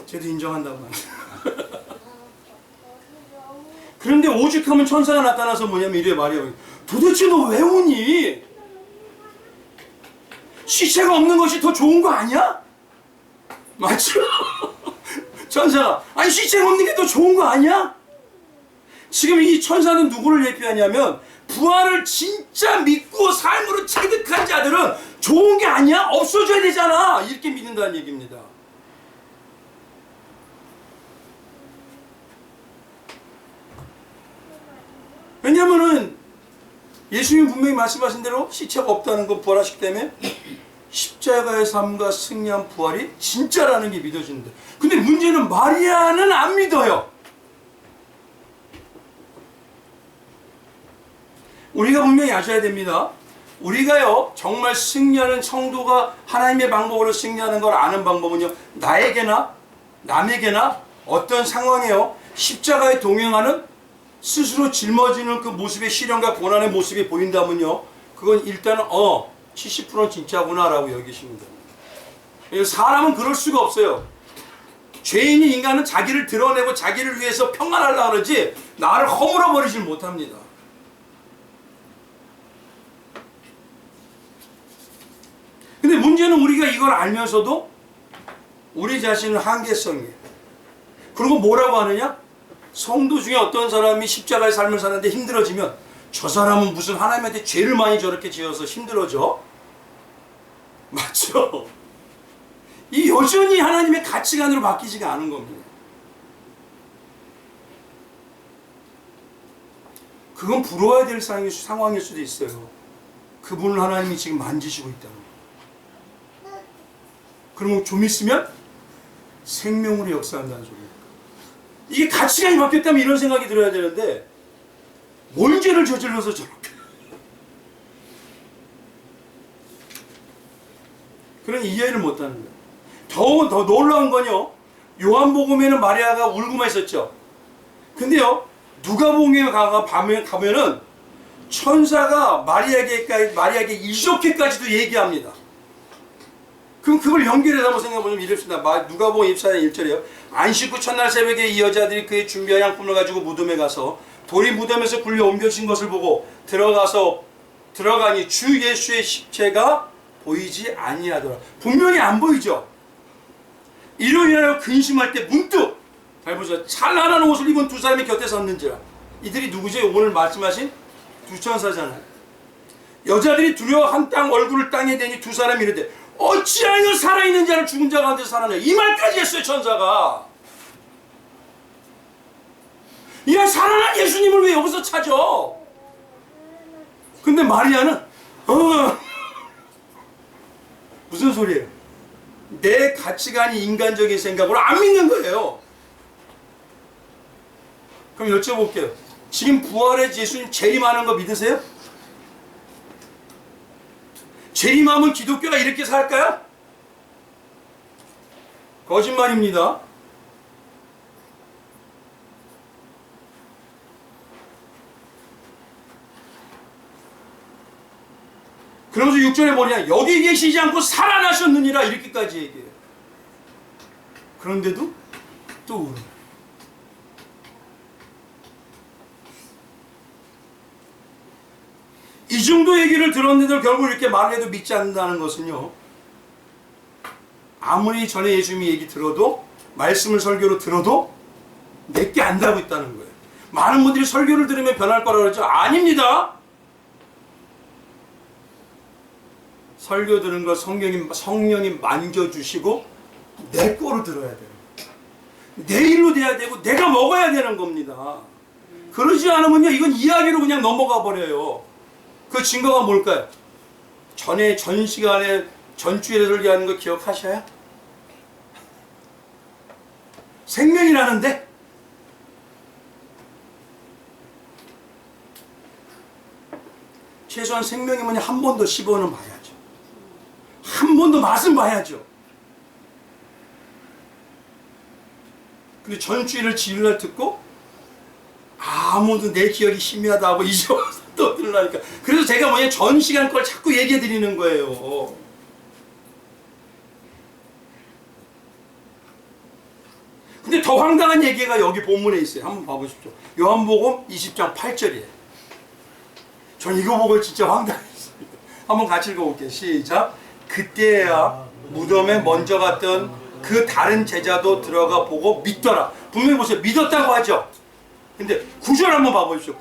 저도 인정한다고 합니다. 그런데 오죽하면 천사가 나타나서 뭐냐면 이래 말이에요. 도대체 너 왜 우니? 시체가 없는 것이 더 좋은 거 아니야? 맞죠? 천사가 아니 시체가 없는 게 더 좋은 거 아니야? 지금 이 천사는 누구를 예표하냐면 부활을 진짜 믿고 삶으로 체득한 자들은 좋은 게 아니야? 없어져야 되잖아. 이렇게 믿는다는 얘기입니다. 왜냐면은 예수님이 분명히 말씀하신 대로 시체가 없다는 거 부활하시기 때문에 십자가의 삶과 승리한 부활이 진짜라는 게 믿어지는데 근데 문제는 마리아는 안 믿어요. 우리가 분명히 아셔야 됩니다. 우리가요 정말 승리하는 성도가 하나님의 방법으로 승리하는 걸 아는 방법은요 나에게나 남에게나 어떤 상황에요 십자가에 동행하는 스스로 짊어지는 그 모습의 시련과 고난의 모습이 보인다면요 그건 일단은 70%는 진짜구나 라고 여기시면 됩니다. 사람은 그럴 수가 없어요. 죄인인 인간은 자기를 드러내고 자기를 위해서 평안하려고 하지 나를 허물어 버리질 못합니다. 근데 문제는 우리가 이걸 알면서도 우리 자신은 한계성이에요. 그리고 뭐라고 하느냐? 성도 중에 어떤 사람이 십자가의 삶을 사는데 힘들어지면 저 사람은 무슨 하나님한테 죄를 많이 저렇게 지어서 힘들어져? 맞죠? 이 여전히 하나님의 가치관으로 바뀌지가 않은 겁니다. 그건 부러워야 될 상황일 수도 있어요. 그분을 하나님이 지금 만지시고 있다는 거예요. 그러면 좀 있으면 생명으로 역사한다는 소리예요. 이게 가치관이 바뀌었다면 이런 생각이 들어야 되는데 뭔 죄를 저질러서 저렇게 그런 이해를 못하는 거예요. 더 놀라운 건요, 요한복음에는 마리아가 울고만 있었죠. 근데요, 누가복음에 가면은 천사가 마리아에게 이렇게까지도 얘기합니다. 그럼 그걸 연결해서 한번 생각해보면 이렇습니다. 누가복음 24장 1절이에요. 안식 후 첫날 새벽에 이 여자들이 그의 준비한 양품을 가지고 무덤에 가서 돌이 무덤에서 굴려 옮겨진 것을 보고 들어가니 주 예수의 십체가 보이지 아니하더라. 분명히 안 보이죠. 이로 인하여 근심할 때 문득 잘 보세요. 찬란한 옷을 입은 두 사람이 곁에 섰는지라. 이들이 누구지? 오늘 말씀하신 두 천사잖아요. 여자들이 두려워 한 땅 얼굴을 땅에 대니 두 사람이 이르되 어찌하여 살아있는 자를 죽은 자 가운데 살아내. 이 말까지 했어요. 천사가. 야, 살아난 예수님을 왜 여기서 찾아? 근데 마리아는 무슨 소리예요? 내 가치관이 인간적인 생각으로 안 믿는 거예요. 그럼 여쭤볼게요. 지금 부활의 예수님 재림하는 거 믿으세요? 재림하면 기독교가 이렇게 살까요? 거짓말입니다. 그러면서 6절에 뭐냐? 여기 계시지 않고 살아나셨느니라 이렇게까지 얘기해요. 그런데도 또 울어요. 이 정도 얘기를 들었는데도 결국 이렇게 말을 해도 믿지 않는다는 것은요, 아무리 전에 예수님이 얘기 들어도 말씀을 설교로 들어도 내게 안다고 있다는 거예요. 많은 분들이 설교를 들으면 변할 거라고 그러죠. 아닙니다. 설교 들은 거 성령이 만져주시고 내 거로 들어야 돼요. 내 일로 돼야 되고 내가 먹어야 되는 겁니다. 그러지 않으면요, 이건 이야기로 그냥 넘어가 버려요. 그 증거가 뭘까요? 전 시간에 전주일에 설교하는 거 기억하셔요? 생명이라는데 최소한 생명이면 한 번 더 씹어는 봐야죠. 한 번 더 맛은 봐야죠. 근데 전주일을 지일날 듣고 아무도 내 기억이 희미하다 하고 잊어서 또 들으려니까. 그래서 제가 전 시간 걸 자꾸 얘기해 드리는 거예요. 근데 더 황당한 얘기가 여기 본문에 있어요. 한번 봐보십시오. 요한복음 20장 8절이에요. 전 이거 보고 진짜 황당했습니다. 한번 같이 읽어볼게요. 시작. 그때야 무덤에 먼저 갔던 그 다른 제자도 들어가 보고 믿더라. 분명히 보세요. 믿었다고 하죠. 근데 9절 한번 봐보십시오.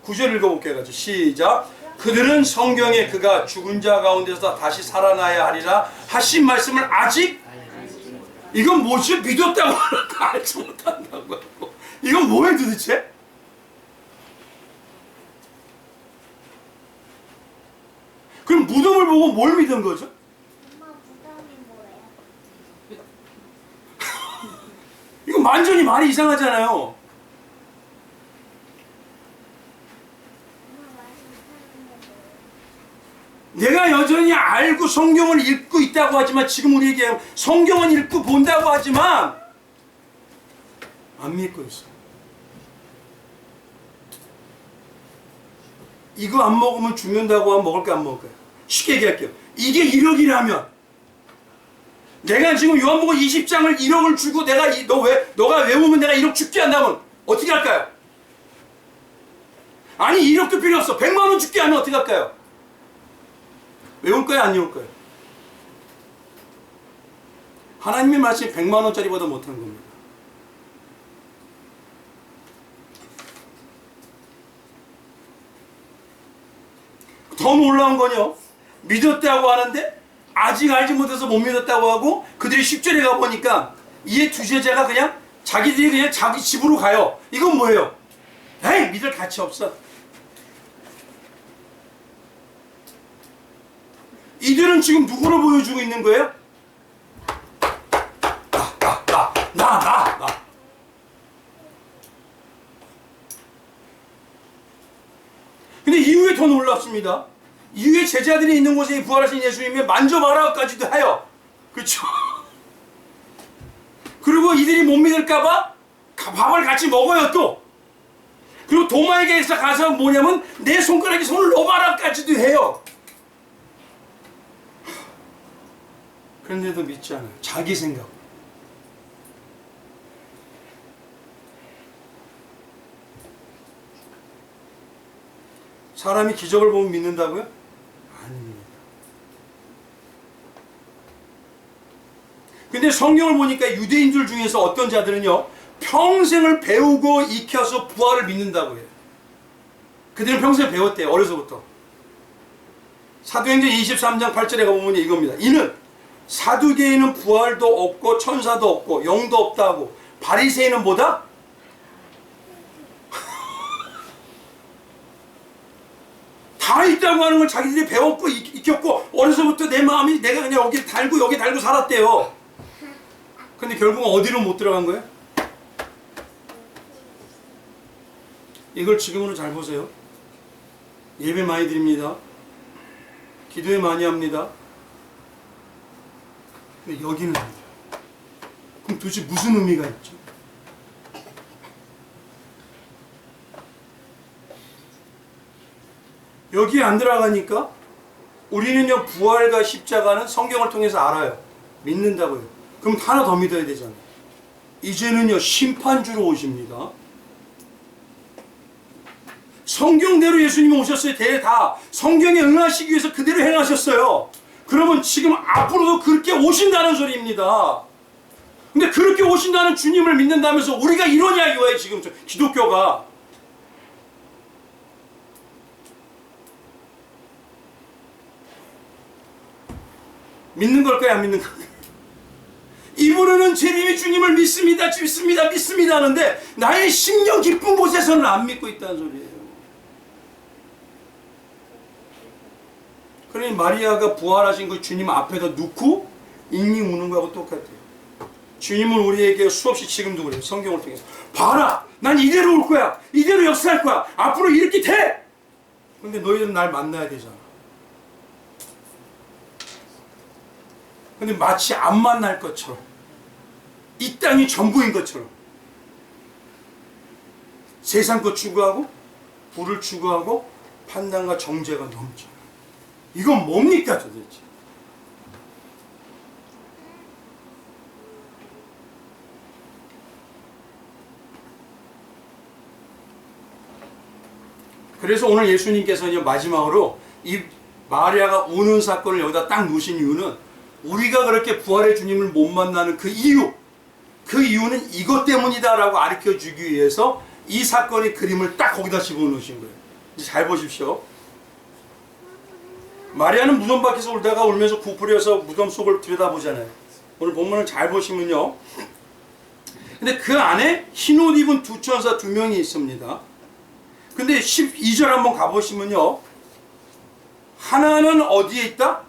9절 읽어볼게요. 같이 시작. 그들은 성경에 그가 죽은 자 가운데서 다시 살아나야 하리라 하신 말씀을 아직 이건 뭐지? 믿었다고 하니까 알지 못한다고 하고. 이건 뭐예요 도대체? 그럼 무덤을 보고 뭘 믿은 거죠? 엄마 무덤이 뭐예요? 이거 완전히 말이 이상하잖아요. 엄마 말이 이상한데 뭐예요? 내가 여전히 알고 성경을 읽고 있다고 하지만 지금 우리에게 성경은 읽고 본다고 하지만 안 믿고 있어. 이거 안 먹으면 죽는다고 하면 먹을까 안 먹을까요? 쉽게 얘기할게요. 이게 1억이라면 내가 지금 요한복음 20장을 1억을 주고 너가 외우면 내가 1억 줄게 한다면 어떻게 할까요? 아니 1억도 필요 없어. 100만 원 줄게 하면 어떻게 할까요? 외울 거야 안 외울 거야? 하나님의 말씀이 100만 원짜리보다 못한 겁니다. 더 놀라운 건요. 믿었다고 하는데 아직 알지 못해서 못 믿었다고 하고 그들이 10절에 가보니까 이에 두 제자가 그냥 자기들이 그냥 자기 집으로 가요. 이건 뭐예요? 에이 믿을 가치 없어. 이들은 지금 누구를 보여주고 있는 거예요? 나. 근데 이후에 더 놀랍습니다. 이후에 제자들이 있는 곳에 부활하신 예수님이 만져봐라까지도 해요. 그렇죠? 그리고 이들이 못 믿을까봐 밥을 같이 먹어요 또. 그리고 도마에게 가서 뭐냐면 내 손가락에 손을 넣어봐라까지도 해요. 그런데도 믿지 않아요. 자기 생각. 사람이 기적을 보면 믿는다고요? 아닙니다. 근데 성경을 보니까 유대인들 중에서 어떤 자들은요, 평생을 배우고 익혀서 부활을 믿는다고 해요. 그들은 평생 배웠대요. 어려서부터. 사도행전 23장 8절에 가보면 이겁니다. 이는 사두개인은 부활도 없고 천사도 없고 영도 없다고 바리새인은 뭐다? 다 있다고 하는 걸 자기들이 배웠고 익혔고 어려서부터 내 마음이 내가 그냥 여기 달고 살았대요. 근데 결국은 어디로 못 들어간 거예요? 이걸 지금으로 잘 보세요. 예배 많이 드립니다. 기도회 많이 합니다. 근데 여기는 아니에요. 그럼 도대체 무슨 의미가 있죠? 여기에 안 들어가니까 우리는요 부활과 십자가는 성경을 통해서 알아요. 믿는다고요. 그럼 하나 더 믿어야 되잖아요. 이제는요 심판주로 오십니다. 성경대로 예수님이 오셨어요. 다 성경에 응하시기 위해서 그대로 행하셨어요. 그러면 지금 앞으로도 그렇게 오신다는 소리입니다. 근데 그렇게 오신다는 주님을 믿는다면서 우리가 이러냐 이거예요. 지금 기독교가. 믿는 걸까요? 안 믿는 걸까요? 입으로는 제림이 주님을 믿습니다 하는데 나의 심령 깊은 곳에서는 안 믿고 있다는 소리예요. 그러니 마리아가 부활하신 그 주님 앞에다 놓고 잉잉 우는 거하고 똑같아요. 주님은 우리에게 수없이 지금도 그래요. 성경을 통해서 봐라 난 이대로 올 거야. 이대로 역사할 거야. 앞으로 이렇게 돼. 근데 너희들은 날 만나야 되잖아. 근데 마치 안 만날 것처럼 이 땅이 전부인 것처럼 세상 것 추구하고 부를 추구하고 판단과 정죄가 넘쳐. 이건 뭡니까 도대체? 그래서 오늘 예수님께서는 마지막으로 이 마리아가 우는 사건을 여기다 딱 놓으신 이유는 우리가 그렇게 부활의 주님을 못 만나는 그 이유는 이것 때문이다라고 가르쳐 주기 위해서 이 사건의 그림을 딱 거기다 집어넣으신 거예요. 이제 잘 보십시오. 마리아는 무덤 밖에서 울다가 울면서 구부려서 무덤 속을 들여다보잖아요. 오늘 본문을 잘 보시면요. 근데 그 안에 흰옷 입은 두 천사 두 명이 있습니다. 근데 12절 한번 가보시면요. 하나는 어디에 있다?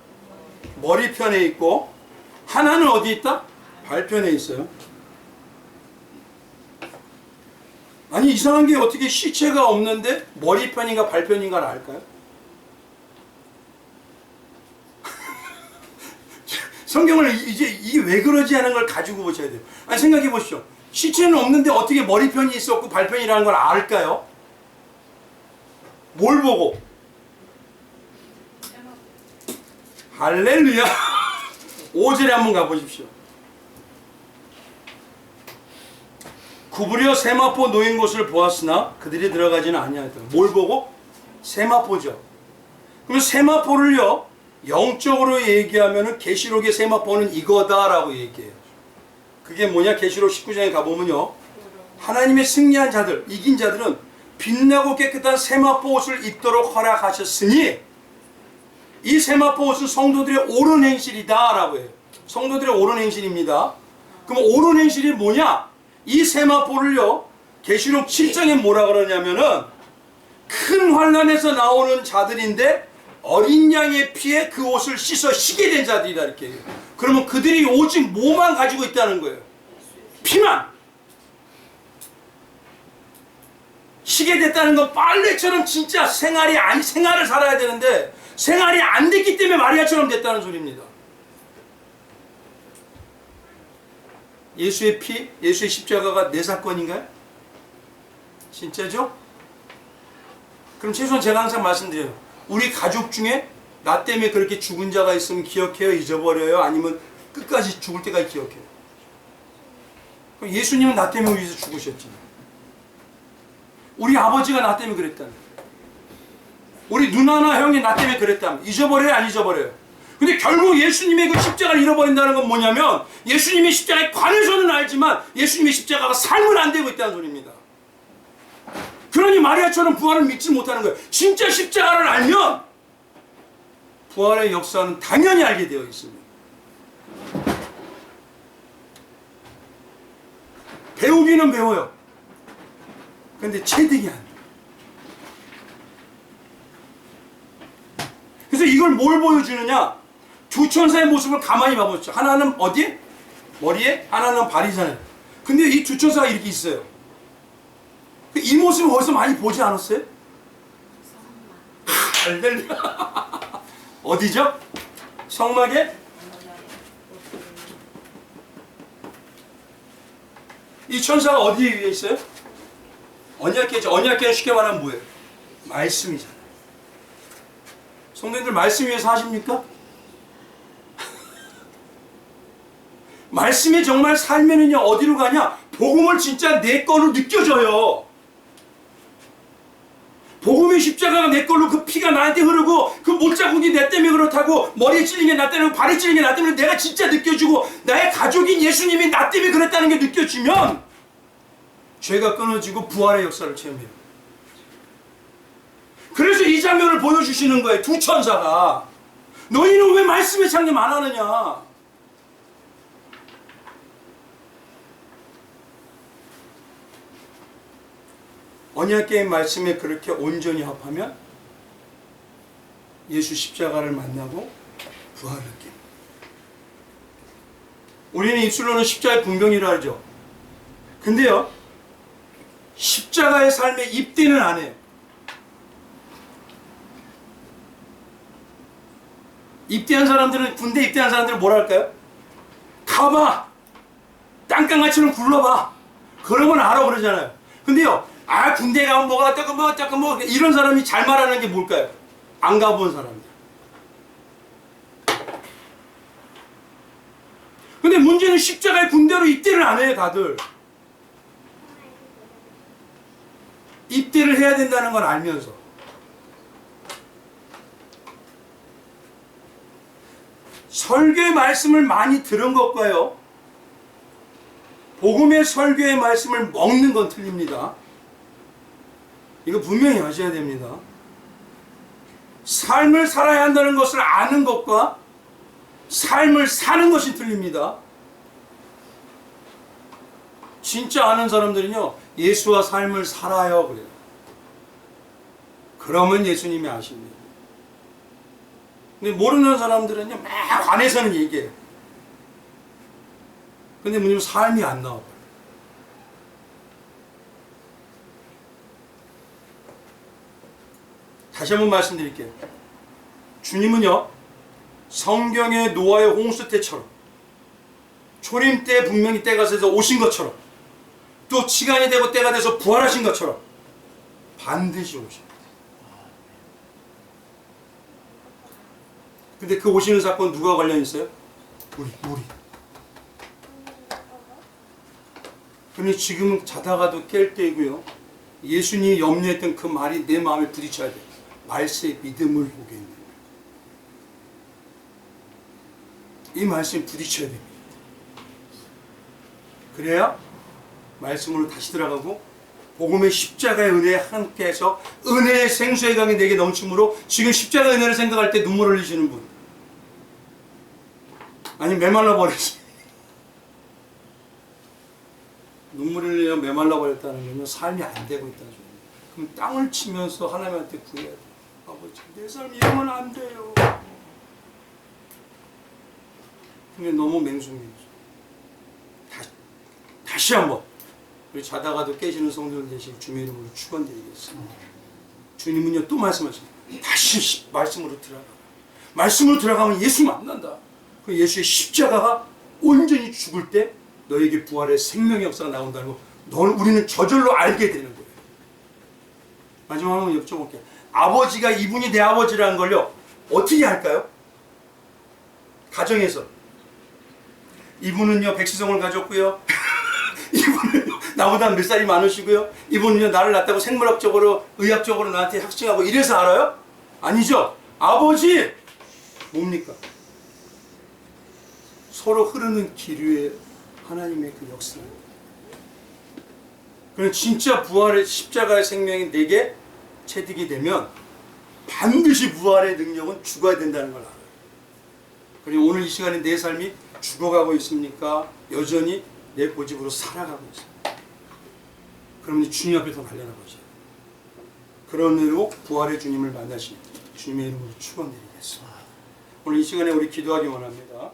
머리편에 있고 하나는 어디 있다? 발편에 있어요. 아니 이상한 게 어떻게 시체가 없는데 머리편인가 발편인가를 알까요? 성경을 이게 왜 그러지 하는 걸 가지고 보셔야 돼요. 아니 생각해 보시죠. 시체는 없는데 어떻게 머리편이 있었고 발편이라는 걸 알까요? 뭘 보고? 할렐루야. 5절에 한번 가보십시오. 구부려 세마포 놓인 곳을 보았으나 그들이 들어가지는 아니하더라. 뭘 보고? 세마포죠. 그럼 세마포를요, 영적으로 얘기하면은 계시록의 세마포는 이거다라고 얘기해요. 그게 뭐냐? 계시록 19장에 가보면요, 하나님의 승리한 자들, 이긴 자들은 빛나고 깨끗한 세마포 옷을 입도록 허락하셨으니 이 세마포 옷은 성도들의 옳은 행실이다 라고 해요. 성도들의 옳은 행실입니다. 그럼 옳은 행실이 뭐냐? 이 세마포를요, 계시록 7장에 뭐라 그러냐면은 큰 환난에서 나오는 자들인데 어린 양의 피에 그 옷을 씻어 쉬게 된 자들이다 이렇게 해요. 그러면 그들이 오직 뭐만 가지고 있다는 거예요? 피만. 쉬게 됐다는 건 빨래처럼 진짜 생활을 살아야 되는데 생활이 안 됐기 때문에 마리아처럼 됐다는 소리입니다. 예수의 피, 예수의 십자가가 내 사건인가요? 진짜죠? 그럼 최소한 제가 항상 말씀드려요. 우리 가족 중에 나 때문에 그렇게 죽은 자가 있으면 기억해요? 잊어버려요? 아니면 끝까지 죽을 때까지 기억해요? 그럼 예수님은 나 때문에 위해서 죽으셨잖아요. 우리 아버지가 나 때문에 그랬다는 거예요. 우리 누나나 형이 나 때문에 그랬다면 잊어버려요? 안 잊어버려요? 근데 결국 예수님의 그 십자가를 잃어버린다는 건 뭐냐면 예수님의 십자가에 관해서는 알지만 예수님의 십자가가 삶을 안 되고 있다는 소리입니다. 그러니 마리아처럼 부활을 믿지 못하는 거예요. 진짜 십자가를 알면 부활의 역사는 당연히 알게 되어 있습니다. 배우기는 배워요. 근데 체득이 안 돼요. 그래서 이걸 뭘 보여주느냐? 두 천사의 모습을 가만히 봐보죠. 하나는 어디에? 머리에, 하나는 발이잖아요. 근데 이 두 천사가 이렇게 있어요. 이 모습을 어디서 많이 보지 않았어요? 할렐루야. 어디죠? 성막에? 이 천사가 어디 위에 있어요? 언약궤죠. 언약궤는 쉽게 말하면 뭐예요? 말씀이잖아요. 성도님들 말씀 위에 사십니까? 말씀이 정말 살면은요, 어디로 가냐? 복음을 진짜 내 거로 느껴져요. 복음의 십자가가 내 걸로 그 피가 나한테 흐르고 그 못자국이 내 때문에 그렇다고 머리에 찔린 게 나 때문에 발에 찔린 게 나 때문에 내가 진짜 느껴지고 나의 가족인 예수님이 나 때문에 그랬다는 게 느껴지면 죄가 끊어지고 부활의 역사를 체험해요. 그래서 이 장면을 보여주시는 거예요. 두 천사가. 너희는 왜 말씀에 창념 안 하느냐? 언약궤의 말씀에 그렇게 온전히 합하면 예수 십자가를 만나고 부활을 느낍니다. 우리는 입술로는 십자가의 분병이라 하죠. 근데요, 십자가의 삶에 입대는 안 해요. 입대한 사람들은, 군대 입대한 사람들은 뭐라 할까요? 가봐! 땅강아처럼 굴러봐! 그러면 알아 그러잖아요. 근데요, 군대 가면 뭐가 어떻고 뭐 이런 사람이 잘 말하는 게 뭘까요? 안 가본 사람들. 근데 문제는 십자가의 군대로 입대를 안 해요, 다들. 입대를 해야 된다는 걸 알면서. 설교의 말씀을 많이 들은 것과요, 복음의 설교의 말씀을 먹는 건 틀립니다. 이거 분명히 아셔야 됩니다. 삶을 살아야 한다는 것을 아는 것과 삶을 사는 것이 틀립니다. 진짜 아는 사람들은요, 예수와 삶을 살아요 그래요. 그러면 예수님이 아십니다. 근데 모르는 사람들은요, 막 관해서는 얘기해요. 근데 뭐냐면 삶이 안 나와요. 다시 한번 말씀드릴게요. 주님은요, 성경의 노아의 홍수 때처럼 초림 때 분명히 때가 돼서 오신 것처럼 또 시간이 되고 때가 돼서 부활하신 것처럼 반드시 오십니다. 근데 그 오시는 사건 누가 관련 있어요? 우리. 그러니 지금은 자다가도 깰 때이고요. 예수님이 염려했던 그 말이 내 마음에 부딪혀야 돼. 말세의 믿음을 보겠네. 이 말씀에 부딪혀야 됩니다. 그래야 말씀으로 다시 들어가고 복음의 십자가의 은혜에 함께해서 은혜의 생수의 강이 내게 넘침으로 지금 십자가의 은혜를 생각할 때 눈물 흘리시는 분, 아니 메말라 버리시 눈물 흘리며 메말라 버렸다는 건요 삶이 안 되고 있다는 소리예요. 그럼 땅을 치면서 하나님한테 구해야 돼요. 아버지 내 삶이 이러면 안 돼요. 근데 너무 맹숭맹숭. 다시 한번 우리 자다가도 깨지는 성도들 되시길 주님의 이름으로 축원드리겠습니다. 주님은요 또 말씀하십니다. 다시 말씀으로 들어가. 말씀으로 들어가면 예수 만난다. 그 예수의 십자가가 온전히 죽을 때 너에게 부활의 생명의 역사가 나온다는 거 우리는 저절로 알게 되는 거예요. 마지막으로 여쭤볼게요. 아버지가 이분이 내 아버지라는 걸요 어떻게 할까요? 가정에서 이분은요 백시성을 가졌고요. 이분은 나보다 몇 살이 많으시고요. 이분은요 나를 낳았다고 생물학적으로 의학적으로 나한테 확증하고 이래서 알아요? 아니죠. 아버지 뭡니까? 서로 흐르는 기류의 하나님의 그 역사입니다. 그럼 진짜 부활의 십자가의 생명이 내게 체득이 되면 반드시 부활의 능력은 죽어야 된다는 걸 알아요. 그리고 오늘 이 시간에 내 삶이 죽어가고 있습니까? 여전히 내 고집으로 살아가고 있습니다. 그러면 주님 앞에 더 달려나가죠. 그런 의로 부활의 주님을 만나십니다. 주님의 이름으로 축원드리겠습니다. 오늘 이 시간에 우리 기도하기 원합니다.